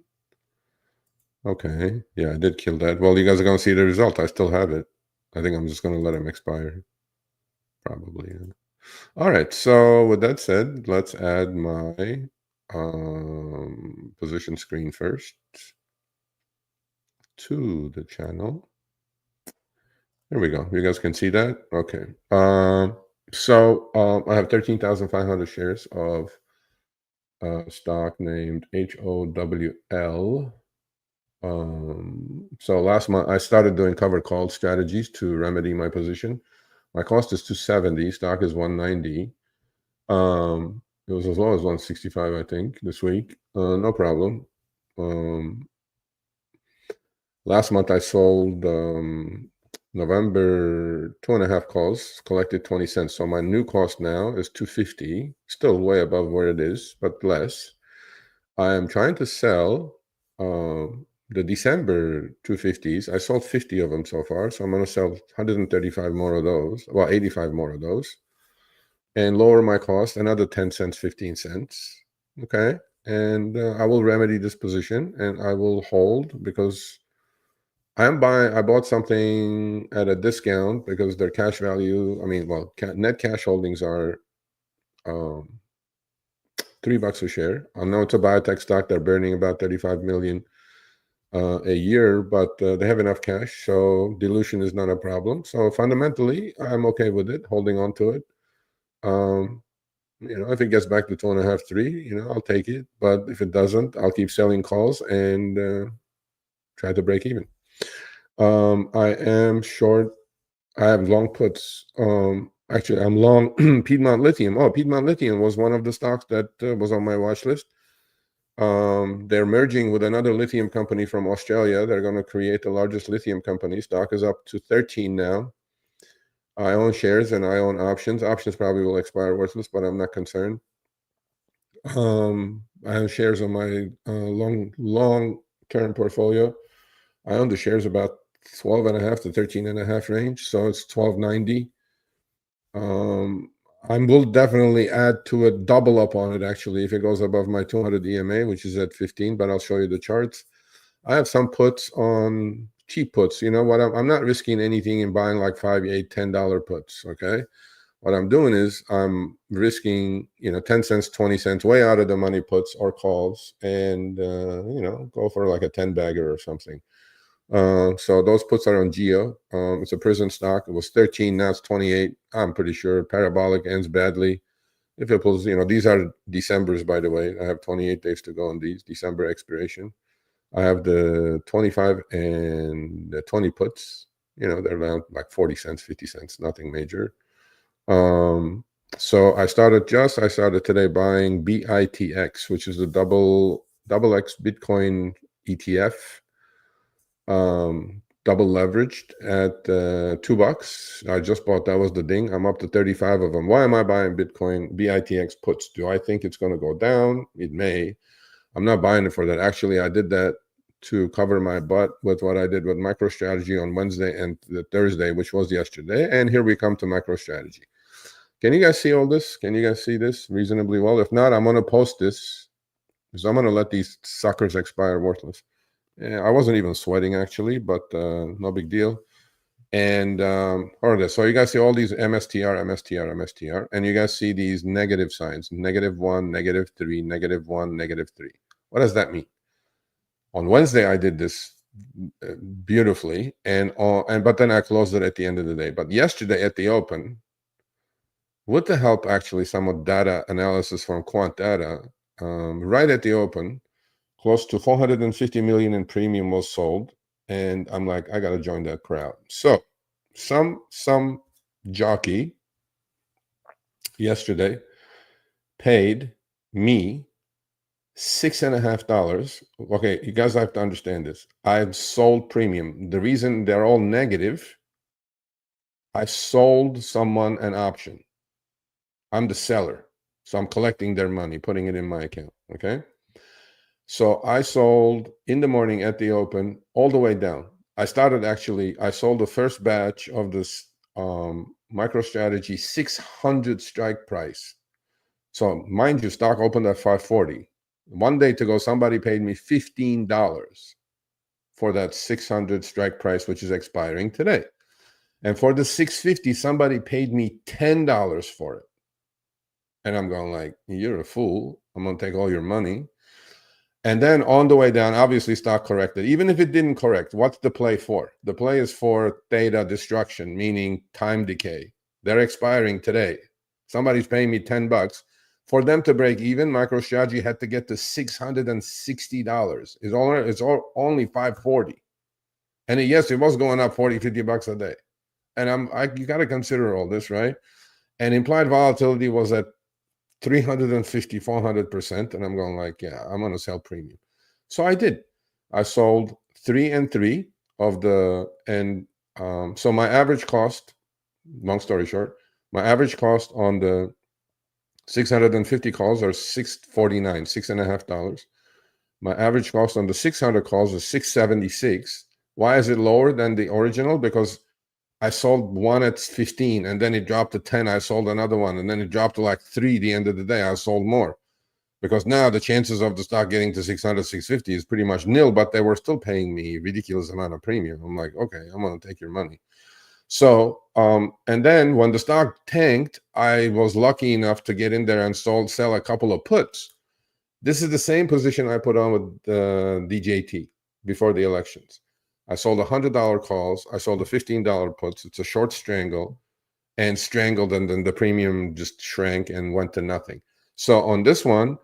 Okay. Yeah, I did kill that. Well, you guys are going to see the result. I still have it. I think I'm just going to let him expire. Probably. Yeah. All right. So with that said, let's add my position screen first to the channel. There we go. You guys can see that? Okay. So I have 13,500 shares of stock named HOWL. So last month I started doing covered call strategies to remedy my position. My cost is 270. Stock is 190. It was as low as 165, I think, this week. No problem. Last month I sold November 2.5 calls, collected 20 cents. So my new cost now is 250, still way above where it is, but less. I am trying to sell the December 250s. I sold 50 of them so far, so I'm going to sell 135 more of those, well, 85 more of those, and lower my cost another 10 cents, 15 cents. Okay. And I will remedy this position and I will hold because I bought something at a discount because their cash value, net cash holdings are $3 a share. I know it's a biotech stock. They're burning about 35 million a year, but they have enough cash, so dilution is not a problem. So fundamentally, I'm okay with it, holding on to it. If it gets back to 2.5, 3, I'll take it. But if it doesn't, I'll keep selling calls and try to break even. I am short. I have long puts. Actually, I'm long Piedmont Lithium. Oh, Piedmont Lithium was one of the stocks that was on my watch list. They're merging with another lithium company from Australia. They're going to create the largest lithium company. Stock is up to 13 now. I own shares and I own options. Options probably will expire worthless, but I'm not concerned. I have shares on my long-term portfolio. I own the shares about 12.5 to 13.5 range, so it's 12.90. I will definitely add to it, double up on it actually, if it goes above my 200 EMA, which is at 15, but I'll show you the charts. I have some puts on cheap puts. You know what? I'm not risking anything in buying like $5, $8, $10 puts. Okay. What I'm doing is I'm risking, 10 cents, 20 cents way out of the money puts or calls and, go for like a 10 bagger or something. So those puts are on Geo. It's a prison stock. It was 13, now it's 28. I'm pretty sure parabolic ends badly. If it pulls, these are December's, by the way. I have 28 days to go on these December expiration. I have the 25 and the 20 puts. They're around like 40 cents, 50 cents, nothing major. So I started today buying BITX, which is the double X Bitcoin ETF. Double leveraged at $2. I just bought, that was the ding. I'm up to 35 of them. Why am I buying Bitcoin BITX puts? Do I think it's going to go down? It may. I'm not buying it for that. Actually, I did that to cover my butt with what I did with Microstrategy on Wednesday and the Thursday, which was yesterday. And here we come to Microstrategy. Can you guys see all this? Can you guys see this reasonably well? If not, I'm going to post this because I'm going to let these suckers expire worthless. Yeah, I wasn't even sweating actually, but no big deal. And so you guys see all these MSTR, and you guys see these negative signs: -1, -3, -1, -3. What does that mean? On Wednesday, I did this beautifully, but then I closed it at the end of the day. But yesterday at the open, with the help actually some of data analysis from Quant Data, right at the open, close to 450 million in premium was sold, and I'm like, I gotta join that crowd. So some jockey yesterday paid me $6.50. Okay, you guys have to understand this. I've sold premium. The reason they're all negative, I sold someone an option. I'm the seller, so I'm collecting their money, putting it in my account. Okay. So I sold in the morning at the open all the way down. I sold the first batch of this MicroStrategy 600 strike price. So mind you, stock opened at 540. One day to go, somebody paid me $15 for that 600 strike price, which is expiring today. And for the 650, somebody paid me $10 for it. And I'm going like, you're a fool. I'm going to take all your money. And then on the way down, obviously stock corrected. Even if it didn't correct, what's the play for? The play is for theta destruction, meaning time decay. They're expiring today. Somebody's paying me $10. For them to break even, MicroStrategy had to get to $660. It's only $540. And yes, it was going up 40, 50 bucks a day. And you got to consider all this, right? And implied volatility was at 350, 400%. And I'm going like, yeah, I'm going to sell premium. So I did. I sold 3 and 3 of the, and so my average cost, long story short, my average cost on the 650 calls are $649, $6.50. My average cost on the 600 calls is $676. Why is it lower than the original? Because I sold one at 15 and then it dropped to 10. I sold another one and then it dropped to like 3 the end of the day. I sold more because now the chances of the stock getting to 600, 650 is pretty much nil, but they were still paying me a ridiculous amount of premium. I'm like, okay, I'm going to take your money. So, and then when the stock tanked, I was lucky enough to get in there and sell a couple of puts. This is the same position I put on with DJT before the elections. I sold $100 calls. I sold the $15 puts. It's a short strangle and strangled, and then the premium just shrank and went to nothing. So on this one,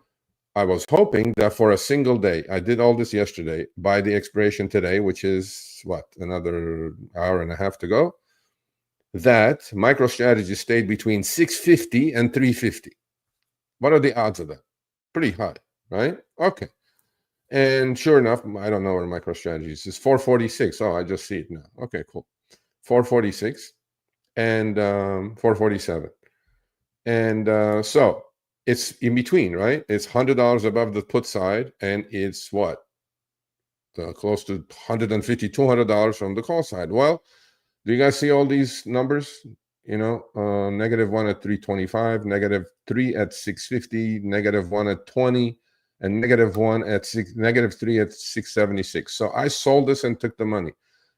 I was hoping that for a single day, I did all this yesterday, by the expiration today, which is what, another hour and a half to go, that MicroStrategy stayed between 650 and 350. What are the odds of that? Pretty high, right? Okay. And sure enough, I don't know where MicroStrategy is. It's 446. Oh, I just see it now. Okay, cool. 446 and 447. And so it's in between, right? It's $100 above the put side, and it's what? close to $150, $200 from the call side. Well, do you guys see all these numbers? You know, -1 at 325, -3 at 650, -1 at 20, and -1 at -3 at 676. So I sold this and took the money.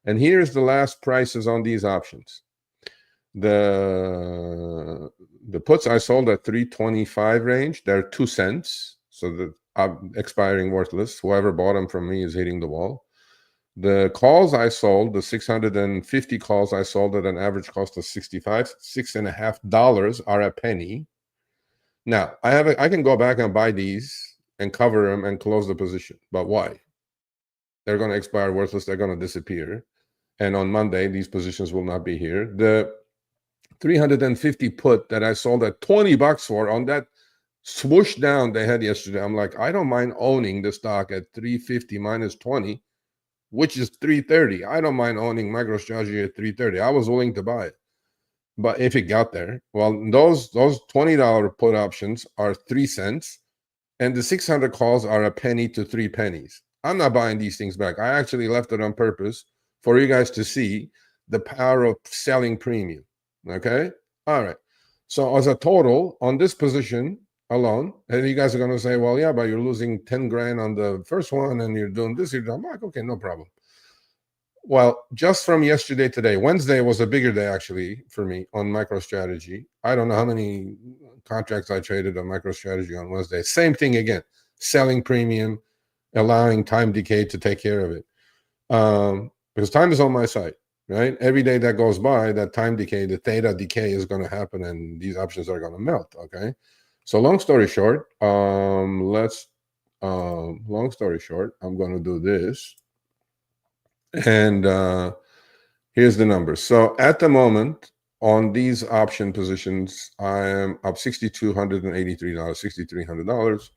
And here's the last prices on these options. The puts I sold at 325 range, they're 2 cents. So the expiring worthless. Whoever bought them from me is hitting the wall. The calls I sold, the 650 calls I sold at an average cost of $6.50 are a penny. Now, I can go back and buy these and cover them and close the position. But why? They're going to expire worthless. They're going to disappear. And on Monday, these positions will not be here. The 350 put that I sold at $20 for on that swoosh down they had yesterday, I'm like, I don't mind owning the stock at 350 minus 20, which is 330. I don't mind owning Microstrategy at 330. I was willing to buy it. But if it got there, well, those $20 put options are 3 cents, and the 600 calls are a penny to 3 pennies. I'm not buying these things back. I actually left it on purpose for you guys to see the power of selling premium. Okay? All right. So as a total on this position alone, and you guys are going to say, well, yeah, but you're losing 10 grand on the first one and you're doing this, you're doing that. I'm like, okay, no problem. Well, just from yesterday, today, Wednesday was a bigger day actually for me on MicroStrategy. I don't know how many contracts I traded on MicroStrategy on Wednesday. Same thing again, selling premium, allowing time decay to take care of it. Because time is on my side, right? Every day that goes by, that time decay, the theta decay is going to happen and these options are going to melt, okay? So long story short, long story short, I'm going to do this. And here's the numbers. So at the moment on these option positions, I am up $6,283, $6,300,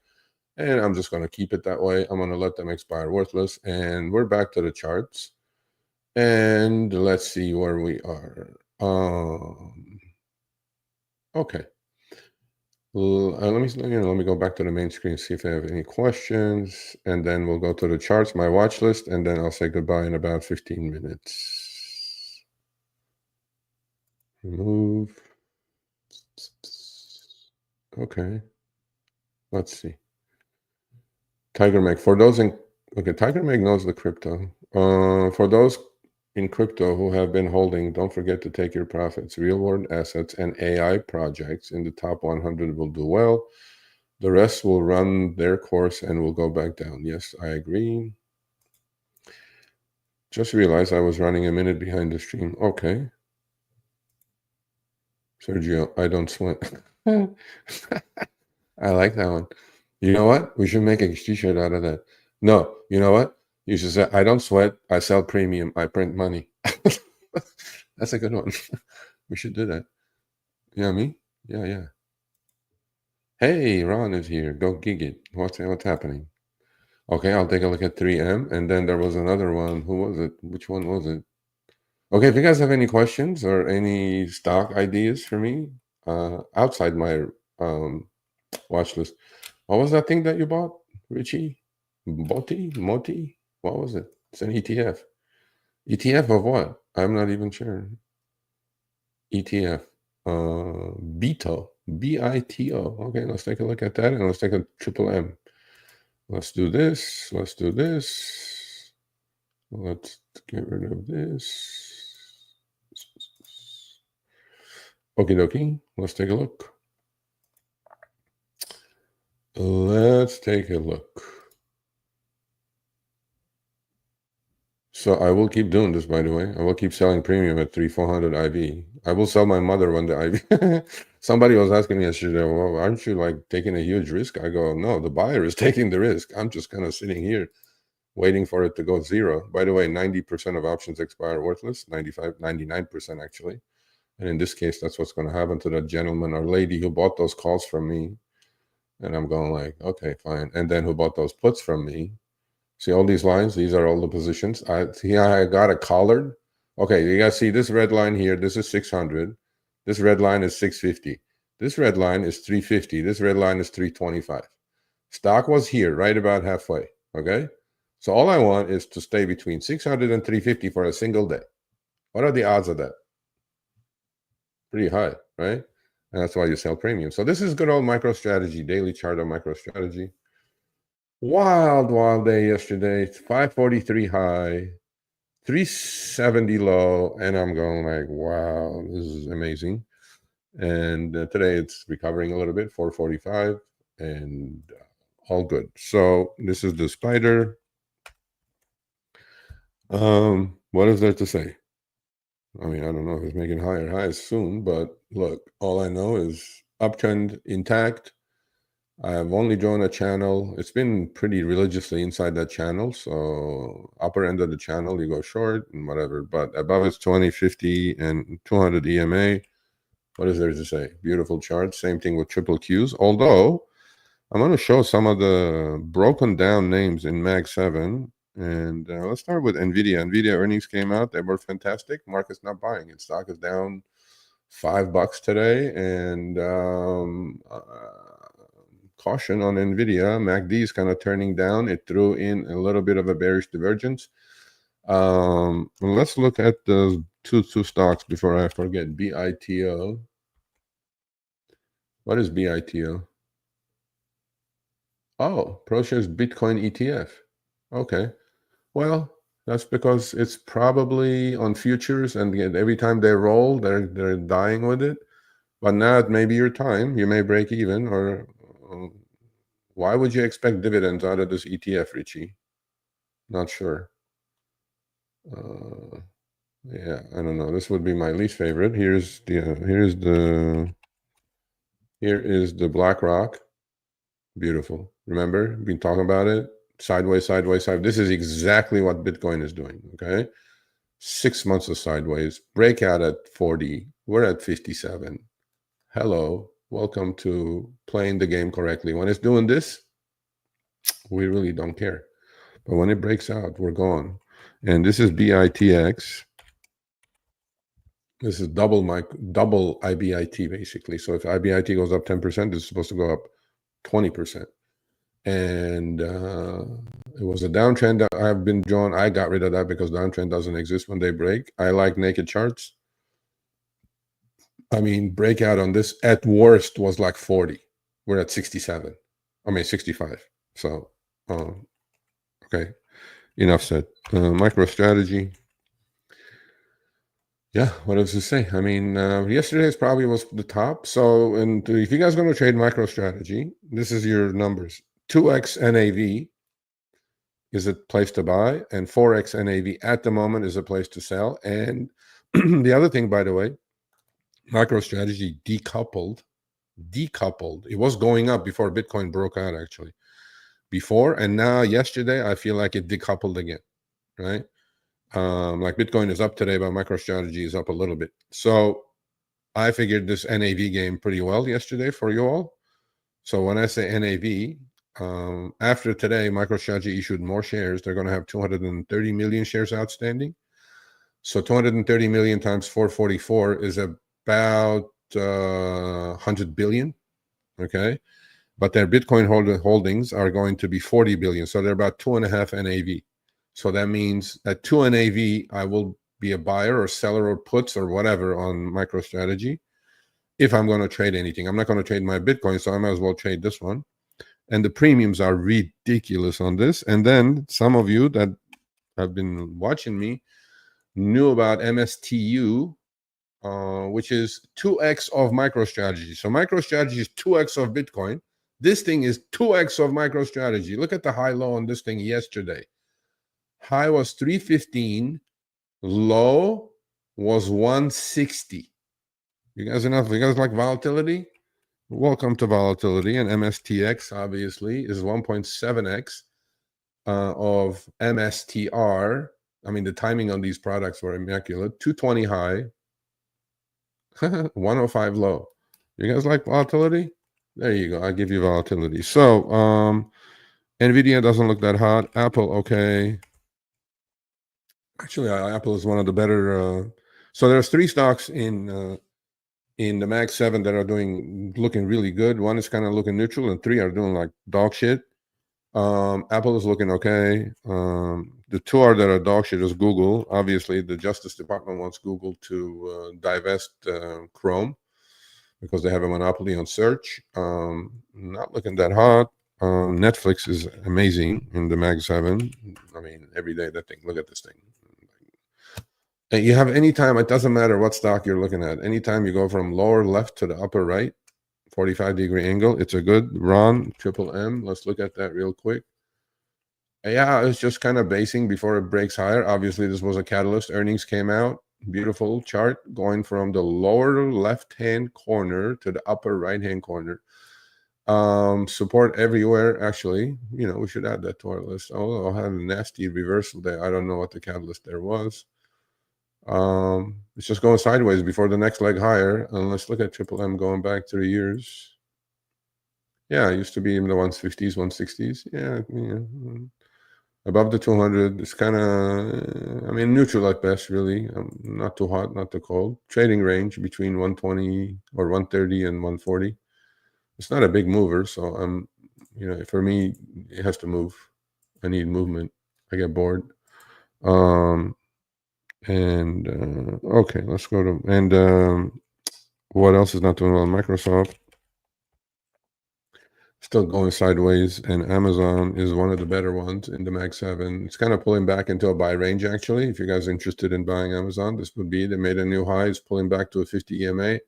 and I'm just going to keep it that way. I'm going to let them expire worthless, and we're back to the charts. And let's see where we are. Okay. Let me go back to the main screen, see if I have any questions, and then we'll go to the charts, my watch list, and then I'll say goodbye in about 15 minutes. Remove. Okay. Let's see. Tiger Meg. For those in Tiger Meg knows the crypto. For those in crypto who have been holding, don't forget to take your profits. Real world assets and AI projects in the top 100 will do well. The rest will run their course and will go back down. Yes, I agree. Just realized I was running a minute behind the stream. Okay. Sergio, I don't sweat. I like that one. You know what? We should make a t-shirt out of that. No, you know what? You should say, I don't sweat. I sell premium. I print money. That's a good one. We should do that. You know what I mean? Yeah. Hey, Ron is here. Go gig it. What's happening? Okay, I'll take a look at 3M. And then there was another one. Who was it? Which one was it? Okay, if you guys have any questions or any stock ideas for me outside my watch list. What was that thing that you bought, Richie? Moti? What was it? It's an ETF. ETF of what? I'm not even sure. ETF. Bito. BITO. Okay, let's take a look at that and let's take a triple M. Let's do this. Let's do this. Let's get rid of this. Okie dokie. Let's take a look. Let's take a look. So I will keep doing this, by the way. I will keep selling premium at 3,400 IV. I will sell my mother when the IV. Somebody was asking me yesterday, well, aren't you like taking a huge risk? I go, no, the buyer is taking the risk. I'm just kind of sitting here waiting for it to go zero. By the way, 90% of options expire worthless, 99% actually. And in this case, that's what's going to happen to that gentleman or lady who bought those calls from me. And I'm going like, okay, fine. And then who bought those puts from me? See all these lines? These are all the positions. I got a collared. Okay, you guys see this red line here. This is 600. This red line is 650. This red line is 350. This red line is 325. Stock was here, right about halfway. Okay? So all I want is to stay between 600 and 350 for a single day. What are the odds of that? Pretty high, right? And that's why you sell premium. So this is good old MicroStrategy, daily chart of MicroStrategy. Wild day yesterday. 543 high, 370 low, and I'm going like, wow, this is amazing. And today it's recovering a little bit, 445, and all good. So this is the spider. What is there to say? I mean, I don't know if it's making higher highs soon, but look, all I know is uptrend intact. I've only drawn a channel. It's been pretty religiously inside that channel. So upper end of the channel, you go short and whatever. But above it's 20, 50, and 200 EMA. What is there to say? Beautiful chart. Same thing with triple Qs. Although I'm going to show some of the broken down names in Mag 7. And let's start with NVIDIA. NVIDIA earnings came out. They were fantastic. Market's not buying it. Stock is down $5 today. And caution on NVIDIA. MACD is kind of turning down. It threw in a little bit of a bearish divergence. Let's look at the two stocks before I forget. BITO. What is BITO? Oh, ProShares Bitcoin ETF. Okay. Well, that's because it's probably on futures, and every time they roll, they're dying with it. But now it may be your time. You may break even, or why would you expect dividends out of this ETF, Richie? Not sure. Yeah, I don't know. This would be my least favorite. Here is the BlackRock. Beautiful. Remember, been talking about it. Sideways. This is exactly what Bitcoin is doing. Okay. 6 months of sideways. Breakout at 40. We're at 57. Hello. Welcome to playing the game correctly. When it's doing this, we really don't care. But when it breaks out, we're gone. And this is BITX. This is double IBIT, basically. So if IBIT goes up 10%, it's supposed to go up 20%. And it was a downtrend that I've been drawn. I got rid of that because downtrend doesn't exist when they break. I like naked charts. I mean, breakout on this at worst was like 40. We're at 67. I mean, 65. So, okay. Enough said. MicroStrategy. Yeah, what does it say? I mean, yesterday's probably was the top. So, and if you guys are going to trade MicroStrategy, this is your numbers. 2x NAV is a place to buy, and 4x NAV at the moment is a place to sell. And the other thing, by the way, MicroStrategy decoupled. It was going up before Bitcoin broke out, actually. Before, and now yesterday, I feel like it decoupled again, right? Like Bitcoin is up today, but MicroStrategy is up a little bit. So I figured this NAV game pretty well yesterday for you all. So when I say NAV, after today, MicroStrategy issued more shares. They're going to have 230 million shares outstanding. So 230 million times 444 is about 100 billion. Okay. But their Bitcoin holdings are going to be 40 billion. So they're about 2.5 NAV. So that means at 2 NAV, I will be a buyer or seller or puts or whatever on MicroStrategy if I'm going to trade anything. I'm not going to trade my Bitcoin, so I might as well trade this one. And the premiums are ridiculous on this. And then some of you that have been watching me knew about MSTU, which is 2x of MicroStrategy. So MicroStrategy is 2x of Bitcoin. This thing is 2x of MicroStrategy. Look at the high low on this thing yesterday. High was 315. Low was 160. You guys like volatility? Welcome to volatility. And MSTX obviously is 1.7x of MSTR. I mean, the timing on these products were immaculate. 220 high, 105 low. You guys like volatility? There you go. I'll give you volatility. So NVIDIA doesn't look that hot. Apple, okay. Actually, Apple is one of the better. So there's 3 stocks in the Mag 7 that are looking really good. One is kind of looking neutral, and 3 are doing like dog shit. Apple is looking okay. The two are that are dog shit is Google. Obviously, the Justice Department wants Google to divest Chrome because they have a monopoly on search. Not looking that hot. Netflix is amazing in the Mag 7. I mean, every day that thing, look at this thing. And you have any time, it doesn't matter what stock you're looking at. Anytime you go from lower left to the upper right, 45-degree angle, it's a good run, triple M. Let's look at that real quick. Yeah, it's just kind of basing before it breaks higher. Obviously, this was a catalyst. Earnings came out. Beautiful chart going from the lower left-hand corner to the upper right-hand corner. Support everywhere, actually. You know, we should add that to our list. Oh, I'll have a nasty reversal there. I don't know what the catalyst there was. It's just going sideways before the next leg higher. And let's look at triple M going back 3 years. Yeah, it used to be in the 150s, 160s. Yeah. Above the 200, it's kind of, I mean, neutral at best, really. Not too hot, not too cold. Trading range between 120 or 130 and 140. It's not a big mover, so for me, it has to move. I need movement. I get bored. Okay, let's go to, what else is not doing well? Microsoft. Still going sideways, and Amazon is one of the better ones in the Mag 7. It's kind of pulling back into a buy range, actually. If you guys are interested in buying Amazon, this would be, they made a new high. It's pulling back to a 50 EMA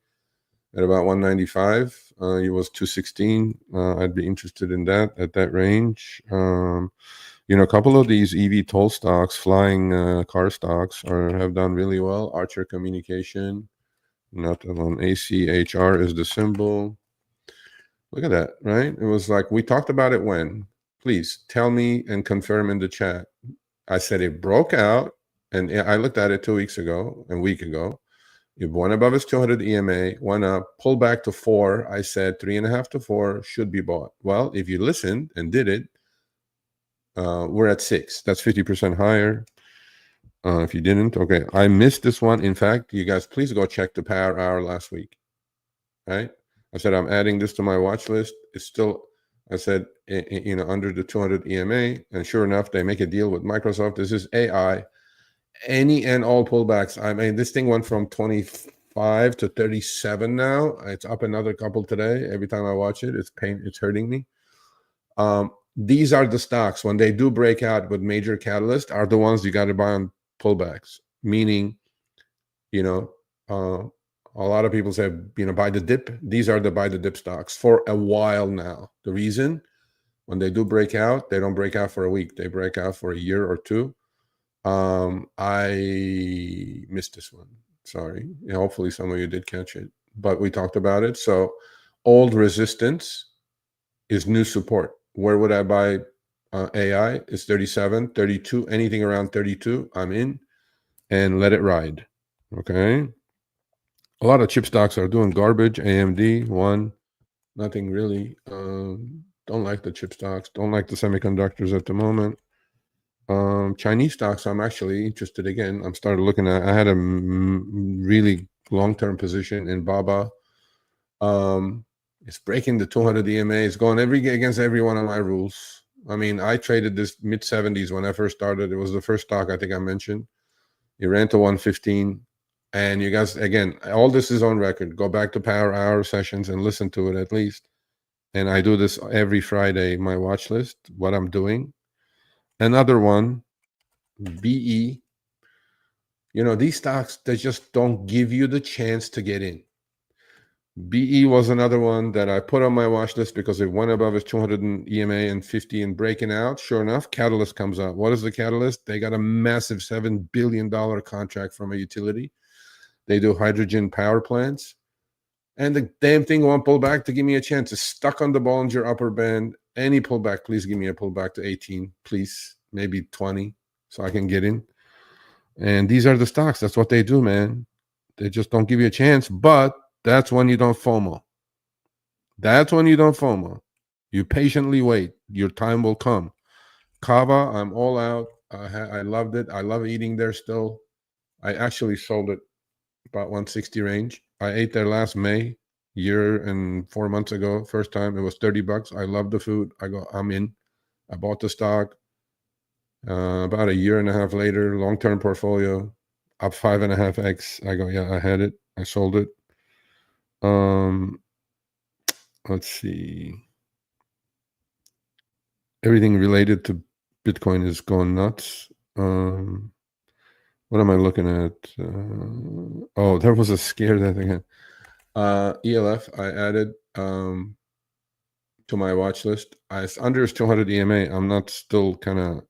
at about 195. It was 216. I'd be interested in that at that range. A couple of these EV toll stocks, flying car stocks have done really well. Archer Communication, not on ACHR is the symbol. Look at that, right? It was like, we talked about it when? Please tell me and confirm in the chat. I said it broke out, and I looked at it 2 weeks ago, a week ago. It went above its 200 EMA, went up, pulled back to 4. I said 3.5 to 4 should be bought. Well, if you listened and did it, we're at 6. That's 50% higher. If you didn't, okay. I missed this one. In fact, you guys, please go check the Power Hour last week, right? I said, I'm adding this to my watch list. It's still, I said, under the 200 EMA. And sure enough, they make a deal with Microsoft. This is AI. Any and all pullbacks. I mean, this thing went from 25 to 37 now. It's up another couple today. Every time I watch it, it's hurting me. These are the stocks, when they do break out with major catalyst, are the ones you got to buy on pullbacks. Meaning, a lot of people say, buy the dip. These are the buy the dip stocks for a while now. The reason, when they do break out, they don't break out for a week. They break out for a year or two. I missed this one. Sorry. Hopefully some of you did catch it. But we talked about it. So old resistance is new support. Where would I buy AI? It's 37, 32, anything around 32, I'm in. And let it ride. Okay. A lot of chip stocks are doing garbage. AMD, one, nothing really. Don't like the chip stocks. Don't like the semiconductors at the moment. Chinese stocks, I'm actually interested again. I'm started looking at, I had a really long-term position in Baba. It's breaking the 200 EMA. It's going against every one of my rules. I mean, I traded this mid-70s when I first started. It was the first stock I think I mentioned. It ran to 115. And you guys, again, all this is on record. Go back to Power Hour sessions and listen to it at least. And I do this every Friday, my watch list, what I'm doing. Another one, BE. These stocks, they just don't give you the chance to get in. BE was another one that I put on my watch list because it went above its 200 EMA and 50 and breaking out. Sure enough, catalyst comes out. What is the catalyst? They got a massive $7 billion contract from a utility. They do hydrogen power plants. And the damn thing won't pull back to give me a chance. It's stuck on the Bollinger upper band. Any pullback, please give me a pullback to 18, please. Maybe 20, so I can get in. And these are the stocks. That's what they do, man. They just don't give you a chance. But that's when you don't FOMO. That's when you don't FOMO. You patiently wait. Your time will come. Kava, I'm all out. I loved it. I love eating there still. I actually sold it about 160 range. I ate there last May, year and 4 months ago. First time, it was $30. I love the food. I'm in. I bought the stock. About a year and a half later, long-term portfolio, up 5.5x. I go, yeah, I had it. I sold it. Let's see. Everything related to Bitcoin is going nuts. What am I looking at? Oh, there was a scare that again. ELF, I added to my watch list. It's under 200 EMA. I'm not still kind of,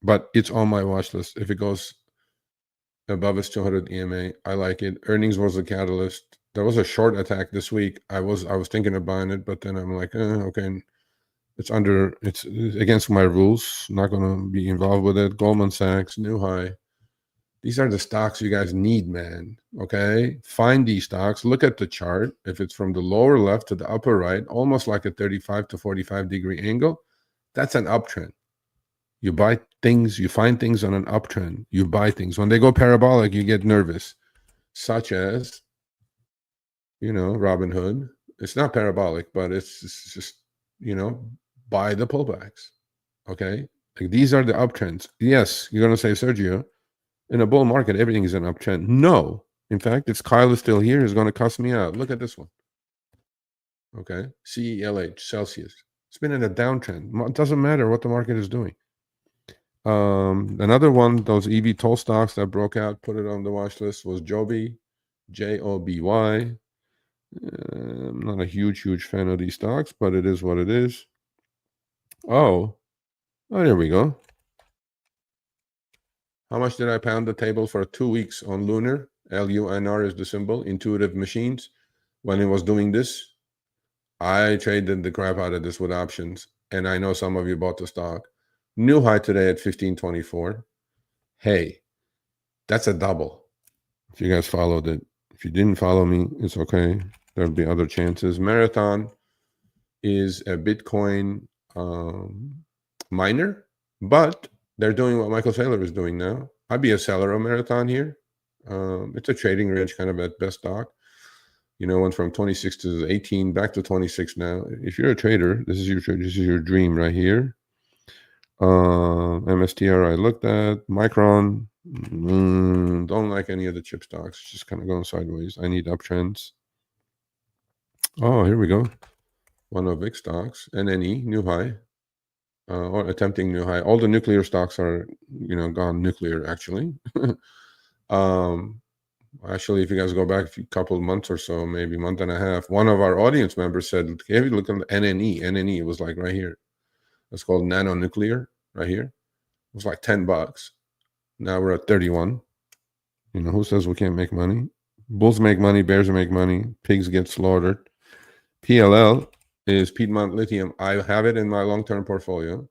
but it's on my watch list. If it goes above its 200 EMA, I like it. Earnings was a catalyst. There was a short attack this week. I was thinking of buying it, but then I'm like, okay, it's against my rules. Not going to be involved with it. Goldman Sachs, new high. These are the stocks you guys need, man. Okay, find these stocks. Look at the chart. If it's from the lower left to the upper right, almost like a 35 to 45 degree angle, that's an uptrend. You buy things, you find things on an uptrend. You buy things. When they go parabolic, you get nervous, such as, Robinhood. It's not parabolic, but it's just, buy the pullbacks. Okay. Like these are the uptrends. Yes, you're going to say, Sergio, in a bull market, everything is an uptrend. No. In fact, Kyle is still here. Is going to cuss me out. Look at this one. Okay. CELH, Celsius. It's been in a downtrend. It doesn't matter what the market is doing. Another one, those EV toll stocks that broke out, put it on the watch list, was Joby, JOBY. I'm not a huge fan of these stocks, but it is what it is. Oh, there we go. How much did I pound the table for 2 weeks on Lunar? LUNR is the symbol, Intuitive Machines. When it was doing this, I traded the crap out of this with options, and I know some of you bought the stock. New high today at 1524. Hey, that's a double. If you guys followed it. If you didn't follow me, it's okay. There'll be other chances. Marathon is a Bitcoin miner, but they're doing what Michael Saylor is doing now. I'd be a seller of Marathon here. It's a trading range kind of at best stock. Went from 26 to 18, back to 26 now. If you're a trader, this is your dream right here. MSTR I looked at. Micron, don't like any of the chip stocks. It's just kind of going sideways. I need uptrends. Oh, here we go. One of VIX stocks, NNE, new high, or attempting new high. All the nuclear stocks are, gone nuclear actually. Actually, if you guys go back a couple of months or so, maybe month and a half, one of our audience members said, "Have you looked at the NNE?" NNE, it was like right here. It's called nano nuclear right here. It was like $10. Now we're at 31. Who says we can't make money? Bulls make money, bears make money, pigs get slaughtered. PLL is Piedmont Lithium. I have it in my long-term portfolio.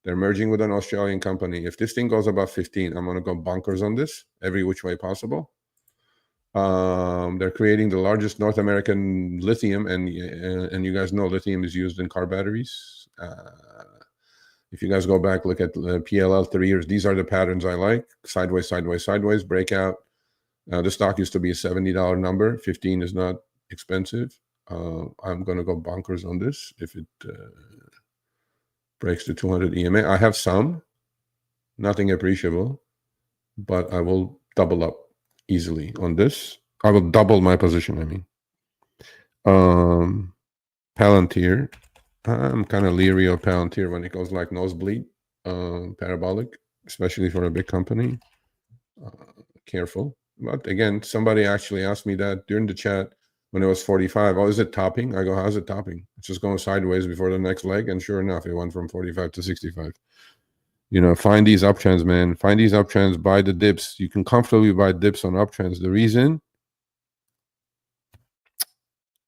They're merging with an Australian company. If this thing goes above 15, I'm going to go bonkers on this every which way possible. They're creating the largest North American lithium, and you guys know lithium is used in car batteries. If you guys go back, look at PLL 3 years. These are the patterns I like: sideways, sideways, sideways, breakout. The stock used to be a $70 number. 15 is not expensive. I'm going to go bonkers on this if it breaks to 200 EMA. I have some, nothing appreciable, but I will double up easily on this. I will double my position, I mean. Palantir. I'm kind of leery of Palantir when it goes like nosebleed, parabolic, especially for a big company. Careful. But again, somebody actually asked me that during the chat when it was 45. Oh, is it topping? I go, how's it topping? It's just going sideways before the next leg. And sure enough, it went from 45 to 65. Find these uptrends, man. Find these uptrends, buy the dips. You can comfortably buy dips on uptrends. The reason,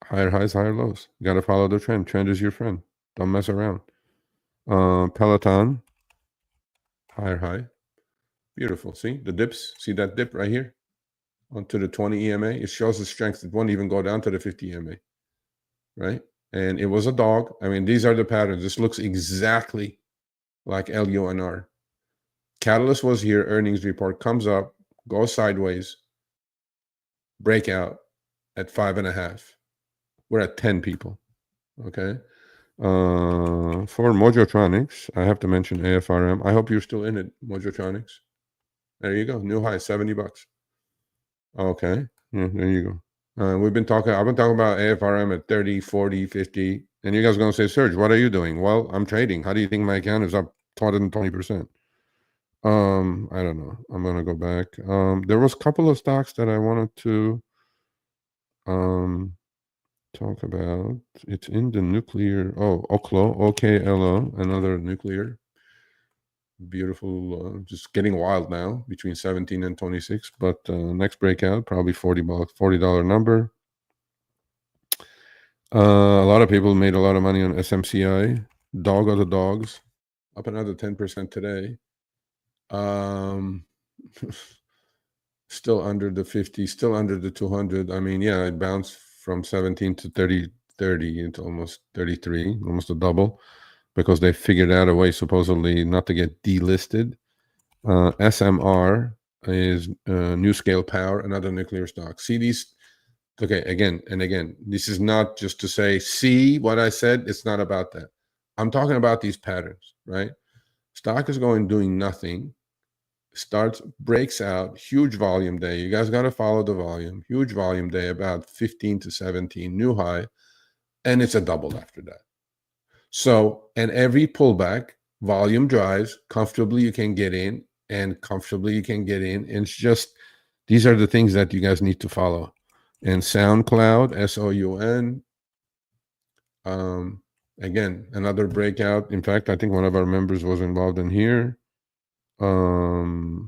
higher highs, higher lows. You got to follow the trend. Trend is your friend. Don't mess around. Peloton, higher high. Beautiful. See the dips? See that dip right here? Onto the 20 EMA. It shows the strength. It won't even go down to the 50 EMA. Right? And it was a dog. I mean, these are the patterns. This looks exactly like LUNR. Catalyst was here. Earnings report comes up, goes sideways, breakout at 5.5. We're at 10 people. Okay. For Mojotronics, I have to mention AFRM. I hope you're still in it, Mojotronics. There you go. New high, $70. Okay. Yeah, there you go. I've been talking about AFRM at 30, 40, 50. And you guys are going to say, Serge, what are you doing? Well, I'm trading. How do you think my account is up 220%? I don't know. I'm going to go back. There was a couple of stocks that I wanted to talk about. It's in the nuclear. Oh, Oklo, OKLO, another nuclear. Beautiful, just getting wild now between 17 and 26. But next breakout, probably $40 number. A lot of people made a lot of money on SMCI. Dog of the dogs, up another 10% today. Still under the 50, still under the 200. I mean, yeah, it bounced from 17 to 30 into almost 33, almost a double, because they figured out a way supposedly not to get delisted. SMR is New Scale Power, another nuclear stock. See these? Okay, again and again, this is not just to say, see what I said. It's not about that. I'm talking about these patterns, right? Stock is going doing nothing, breaks out, huge volume day. You guys got to follow the volume. Huge volume day, about 15 to 17, new high, and it's a double after that. So, and every pullback, volume drives, comfortably you can get in, and comfortably you can get in. And it's just, these are the things that you guys need to follow. And SoundCloud, SOUN, again, another breakout. In fact, I think one of our members was involved in here.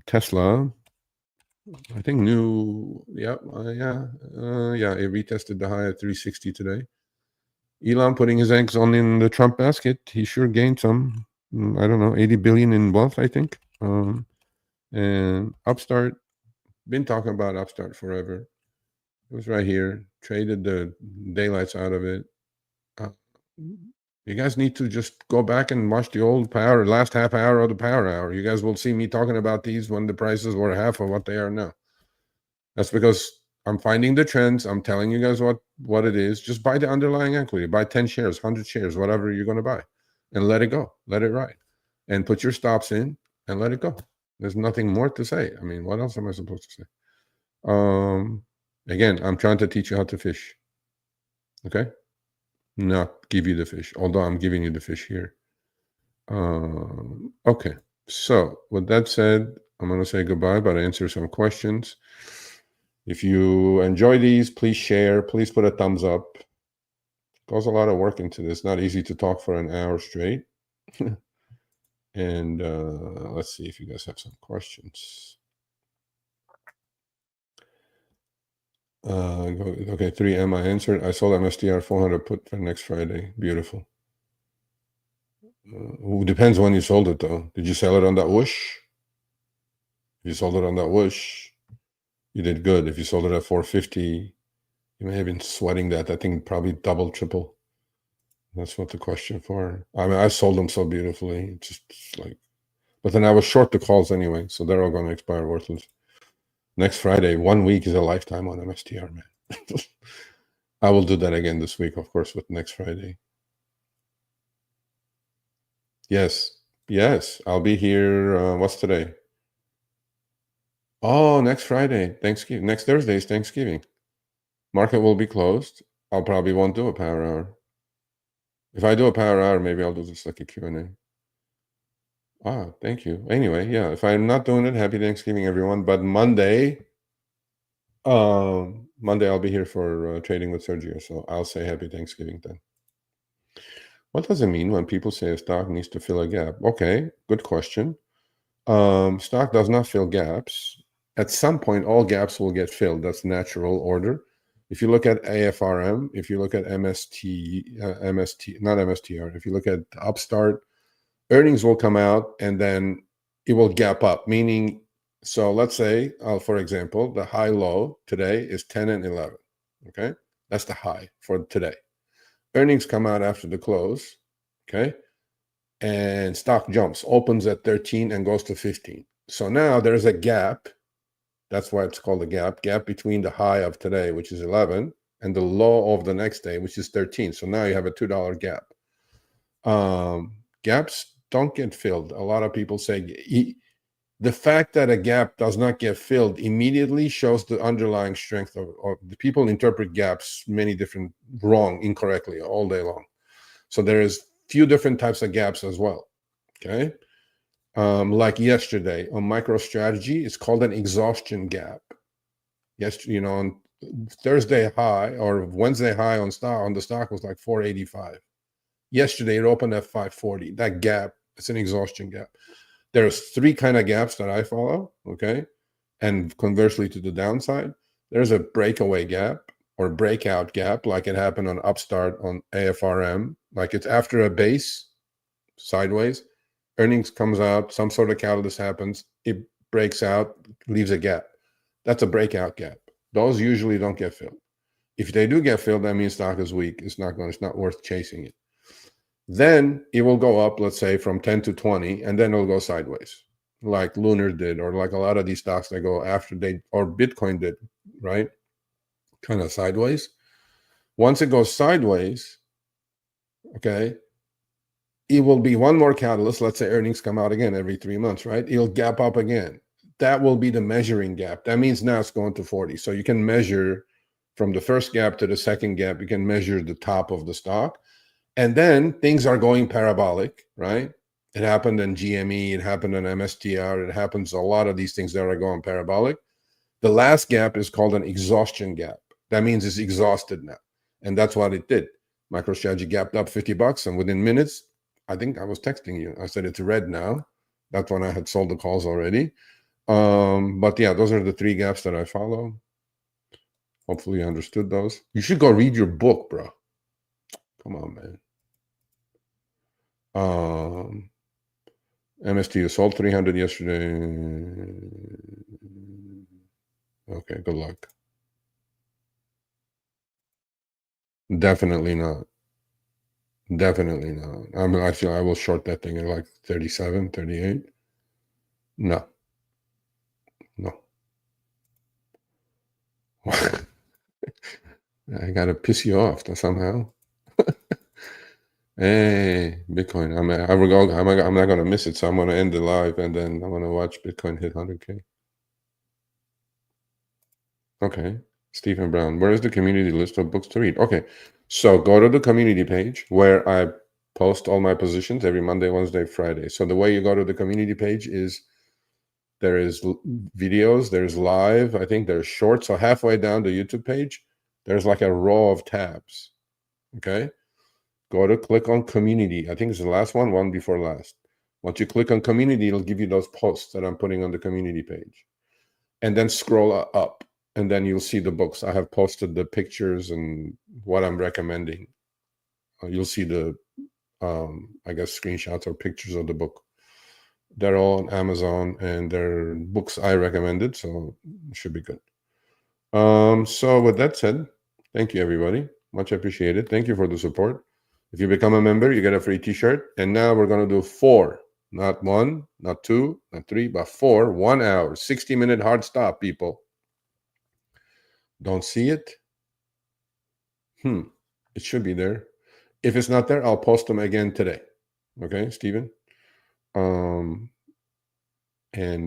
Tesla, I think new, yeah, it retested the high at 360 today. Elon putting his eggs on in the Trump basket. He sure gained some, I don't know, 80 billion in wealth, I think. And Upstart, been talking about Upstart forever. It was right here, traded the daylights out of it. You guys need to just go back and watch the old last half hour of the power hour. You guys will see me talking about these when the prices were half of what they are now. That's because I'm finding the trends. I'm telling you guys what it is. Just buy the underlying equity. Buy 10 shares, 100 shares, whatever you're going to buy, and let it go. Let it ride. And put your stops in and let it go. There's nothing more to say. I mean, what else am I supposed to say? Again, I'm trying to teach you how to fish. Okay? Not give you the fish, although I'm giving you the fish here. Okay. So with that said, I'm going to say goodbye, but answer some questions. If you enjoy these, please share. Please put a thumbs up. Goes a lot of work into this. Not easy to talk for an hour straight. And let's see if you guys have some questions. Okay, 3M I answered. I sold MSTR 400 put for next Friday. Beautiful. Depends when you sold it, though. Did you sell it on that whoosh? If you sold it on that whoosh, you did good. If you sold it at 450, you may have been sweating that. I think probably double, triple. That's what the question for. I mean, I sold them so beautifully. It's just like, but then I was short the calls anyway, so they're all going to expire worthless. Next Friday, 1 week is a lifetime on MSTR, man. I will do that again this week, of course, with next Friday. Yes, I'll be here. What's today? Oh, next Friday, Thanksgiving. Next Thursday is Thanksgiving. Market will be closed. I'll probably won't do a power hour. If I do a power hour, maybe I'll do just like a Q&A. Ah, thank you. Anyway, yeah, if I'm not doing it, happy Thanksgiving, everyone. But Monday I'll be here for trading with Sergio, so I'll say happy Thanksgiving then. What does it mean when people say a stock needs to fill a gap? Okay, good question. Stock does not fill gaps. At some point, all gaps will get filled. That's natural order. If you look at AFRM, if you look at not MSTR, if you look at Upstart, earnings will come out and then it will gap up, meaning, so let's say, for example, the high low today is 10 and 11. Okay, that's the high for today. Earnings come out after the close. Okay, and stock jumps, opens at 13 and goes to 15. So now there's a gap. That's why it's called a gap between the high of today, which is 11, and the low of the next day, which is 13. So now you have a $2 gap. Gaps don't get filled. A lot of people say the fact that a gap does not get filled immediately shows the underlying strength of the people interpret gaps many different incorrectly all day long. So there is few different types of gaps as well. Okay. Like yesterday on Microstrategy, it's called an exhaustion gap. Yesterday, on Thursday high or Wednesday high on the stock was like 485. Yesterday it opened at 540. That gap, it's an exhaustion gap. There's three kind of gaps that I follow, okay? And conversely to the downside, there's a breakaway gap or breakout gap, like it happened on Upstart on AFRM. Like it's after a base, sideways, earnings comes out, some sort of catalyst happens, it breaks out, leaves a gap. That's a breakout gap. Those usually don't get filled. If they do get filled, that means stock is weak. It's not worth chasing it. Then it will go up, let's say, from 10 to 20, and then it'll go sideways, like Lunar did, or like a lot of these stocks that go after or Bitcoin did, right? Kind of sideways. Once it goes sideways, okay, it will be one more catalyst. Let's say earnings come out again every 3 months, right? It'll gap up again. That will be the measuring gap. That means now it's going to 40. So you can measure from the first gap to the second gap, you can measure the top of the stock. And then things are going parabolic, right? It happened in GME, it happened in MSTR, it happens a lot of these things that are going parabolic. The last gap is called an exhaustion gap. That means it's exhausted now. And that's what it did. MicroStrategy gapped up $50, and within minutes, I think I was texting you. I said it's red now. That's when I had sold the calls already. But yeah, those are the three gaps that I follow. Hopefully you understood those. You should go read your book, bro. Come on, man. MST sold 300 yesterday. Okay, good luck. Definitely not. Definitely not. I feel I will short that thing at like 37, 38. No. I gotta piss you off somehow. Hey, Bitcoin. I'm not gonna miss it, so I'm gonna end the live and then I'm gonna watch Bitcoin hit 100K. Okay. Stephen Brown, where is the community list of books to read? Okay, so go to the community page where I post all my positions every Monday, Wednesday, Friday. So the way you go to the community page is there is videos, there's live, I think there's shorts. So halfway down the YouTube page, there's like a row of tabs. Okay. Go to click on community. I think it's the last one before last. Once you click on community, it'll give you those posts that I'm putting on the community page. And then scroll up, and then you'll see the books. I have posted the pictures and what I'm recommending. You'll see the, I guess, screenshots or pictures of the book. They're all on Amazon, and they're books I recommended, so it should be good. So with that said, thank you, everybody. Much appreciated. Thank you for the support. If you become a member, you get a free t-shirt. And now we're going to do 4, not 1, not 2, not 3, but 4, 1 hour, 60-minute hard stop, people. Don't see it? It should be there. If it's not there, I'll post them again today. Okay, Stephen? And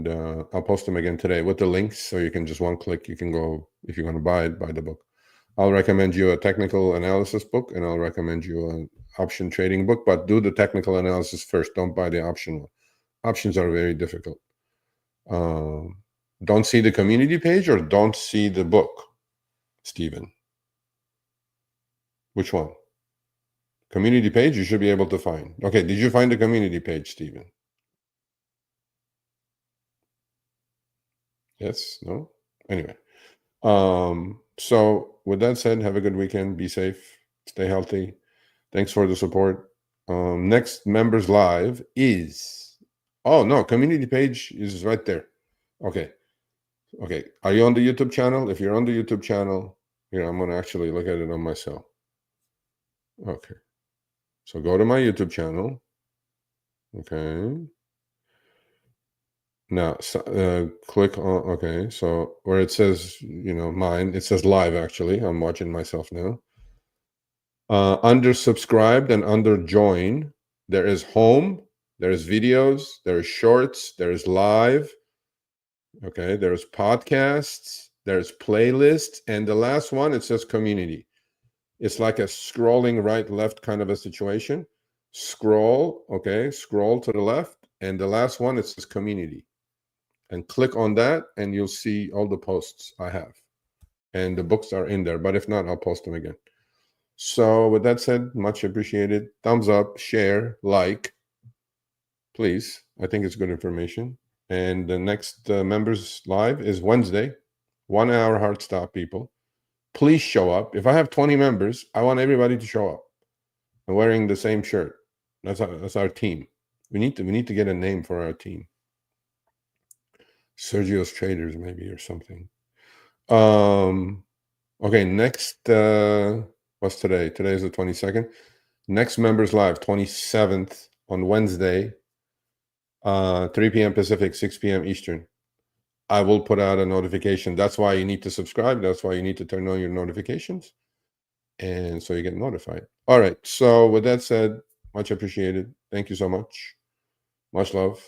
I'll post them again today with the links, so you can just one click, you can go, if you want to buy the book. I'll recommend you a technical analysis book, and I'll recommend you an option trading book, but do the technical analysis first. Don't buy the option one. Options are very difficult. Don't see the community page or don't see the book, Stephen? Which one? Community page you should be able to find. Okay, did you find the community page, Stephen? Yes? No? Anyway. So with that said, have a good weekend. Be safe. Stay healthy. Thanks for the support. Next members live is, oh no, community page is right there. Okay. Are you on the YouTube channel? If you're on the YouTube channel, here, I'm going to actually look at it on my cell. Okay. So go to my YouTube channel. Okay. Now, click on, okay, so where it says, mine, it says live, actually. I'm watching myself now. Under subscribed and under join, There is home, there's videos, there's shorts, there's live, okay, there's podcasts, there's playlists, and the last one, it says community. It's like a scrolling right, left kind of a situation. Scroll, okay, scroll to the left, and the last one, it says community. And click on that, and you'll see all the posts I have. And the books are in there, but if not, I'll post them again. So with that said, much appreciated. Thumbs up, share, like, please. I think it's good information. And the next members live is Wednesday, 1 hour hard stop, people. Please show up. If I have 20 members, I want everybody to show up. I'm wearing the same shirt. That's our team. We need to get a name for our team. Sergio's Traders, maybe, or something. Okay, next what's today? Today is the 22nd. Next members live, 27th on Wednesday, 3 p.m. Pacific, 6 p.m. Eastern. I will put out a notification. That's why you need to subscribe. That's why you need to turn on your notifications. And so you get notified. All right. So with that said, much appreciated. Thank you so much. Much love.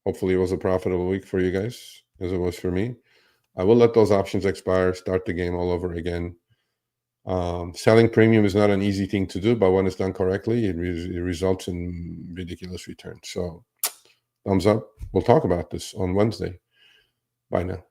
Hopefully it was a profitable week for you guys, as it was for me. I will let those options expire, start the game all over again. Selling premium is not an easy thing to do, but when it's done correctly, it results in ridiculous returns. So thumbs up. We'll talk about this on Wednesday. Bye now.